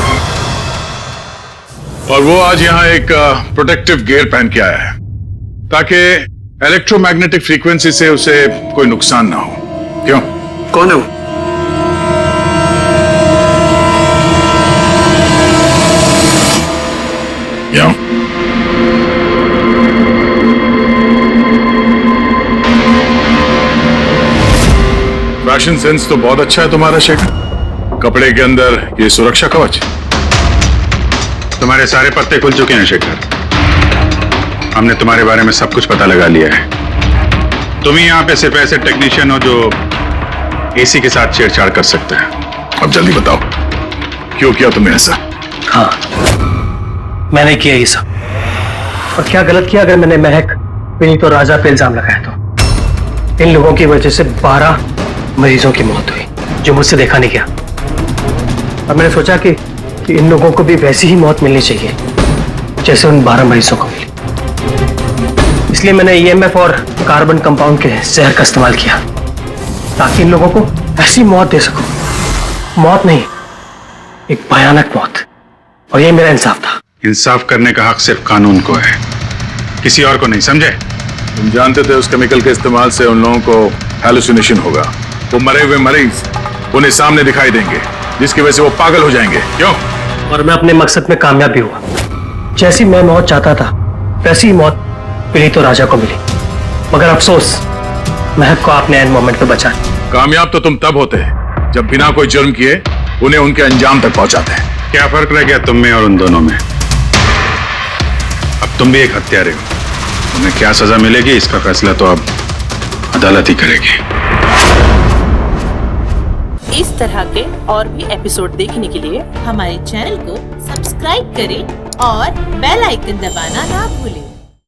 और वो आज यहाँ एक प्रोटेक्टिव गियर पहन के आया है ताकि इलेक्ट्रोमैग्नेटिक फ्रीक्वेंसी से उसे कोई नुकसान ना हो। क्यों? कौन है वो? क्यों? फैशन सेंस तो बहुत अच्छा है तुम्हारा शेखर। कपड़े के अंदर ये सुरक्षा कवच। तुम्हारे सारे पत्ते खुल चुके हैं शेखर। हमने तुम्हारे बारे में सब कुछ पता लगा लिया है। तुम ही यहाँ पे सिर्फ ऐसे टेक्नीशियन हो जो एसी के साथ छेड़छाड़ कर सकते हैं। अब जल्दी बताओ, क्यों किया तुमने ऐसा? हाँ, मैंने किया ये सब। और क्या गलत किया अगर मैंने महक, विनीत और राजा पे इल्जाम लगाया तो? इन लोगों की वजह से 12 मरीजों की मौत हुई जो मुझसे देखा नहीं गया। और मैंने सोचा कि इन लोगों को भी वैसी ही मौत मिलनी चाहिए जैसे उन 12 मरीजों को मिली। इसलिए मैंने EMF और कार्बन कंपाउंड के जहर का इस्तेमाल किया ताकि इन लोगों को ऐसी मौत दे सकूं। मौत नहीं, एक भयानक मौत। और ये मेरा इंसाफ था। इंसाफ करने का हक सिर्फ कानून को है, किसी और को नहीं, समझे? तुम जानते थे उस केमिकल के इस्तेमाल से उन लोगों को हैलुसिनेशन होगा। वो मरे हुए मरीज उन्हें सामने दिखाई देंगे, जिसकी वजह से वो पागल हो जाएंगे। क्यों? और मैं अपने मकसद में कामयाब भी हुआ। जैसी मैं मौत चाहता था वैसी ही मौत विनीत और राजा को मिली। मगर अफसोस, महक को आपने एंड मोमेंट पे बचा। कामयाब तो तुम तब होते हैं जब बिना कोई जुर्म किए उन्हें उनके अंजाम तक पहुंचाते हैं। क्या फर्क रह गया तुम में और उन दोनों में? अब तुम भी एक हत्यारे हो। तुम्हें क्या सजा मिलेगी इसका फैसला तो अब अदालत ही करेगी। इस तरह के और भी एपिसोड देखने के लिए हमारे चैनल को सब्सक्राइब करें और बेल आइकन दबाना ना भूलें।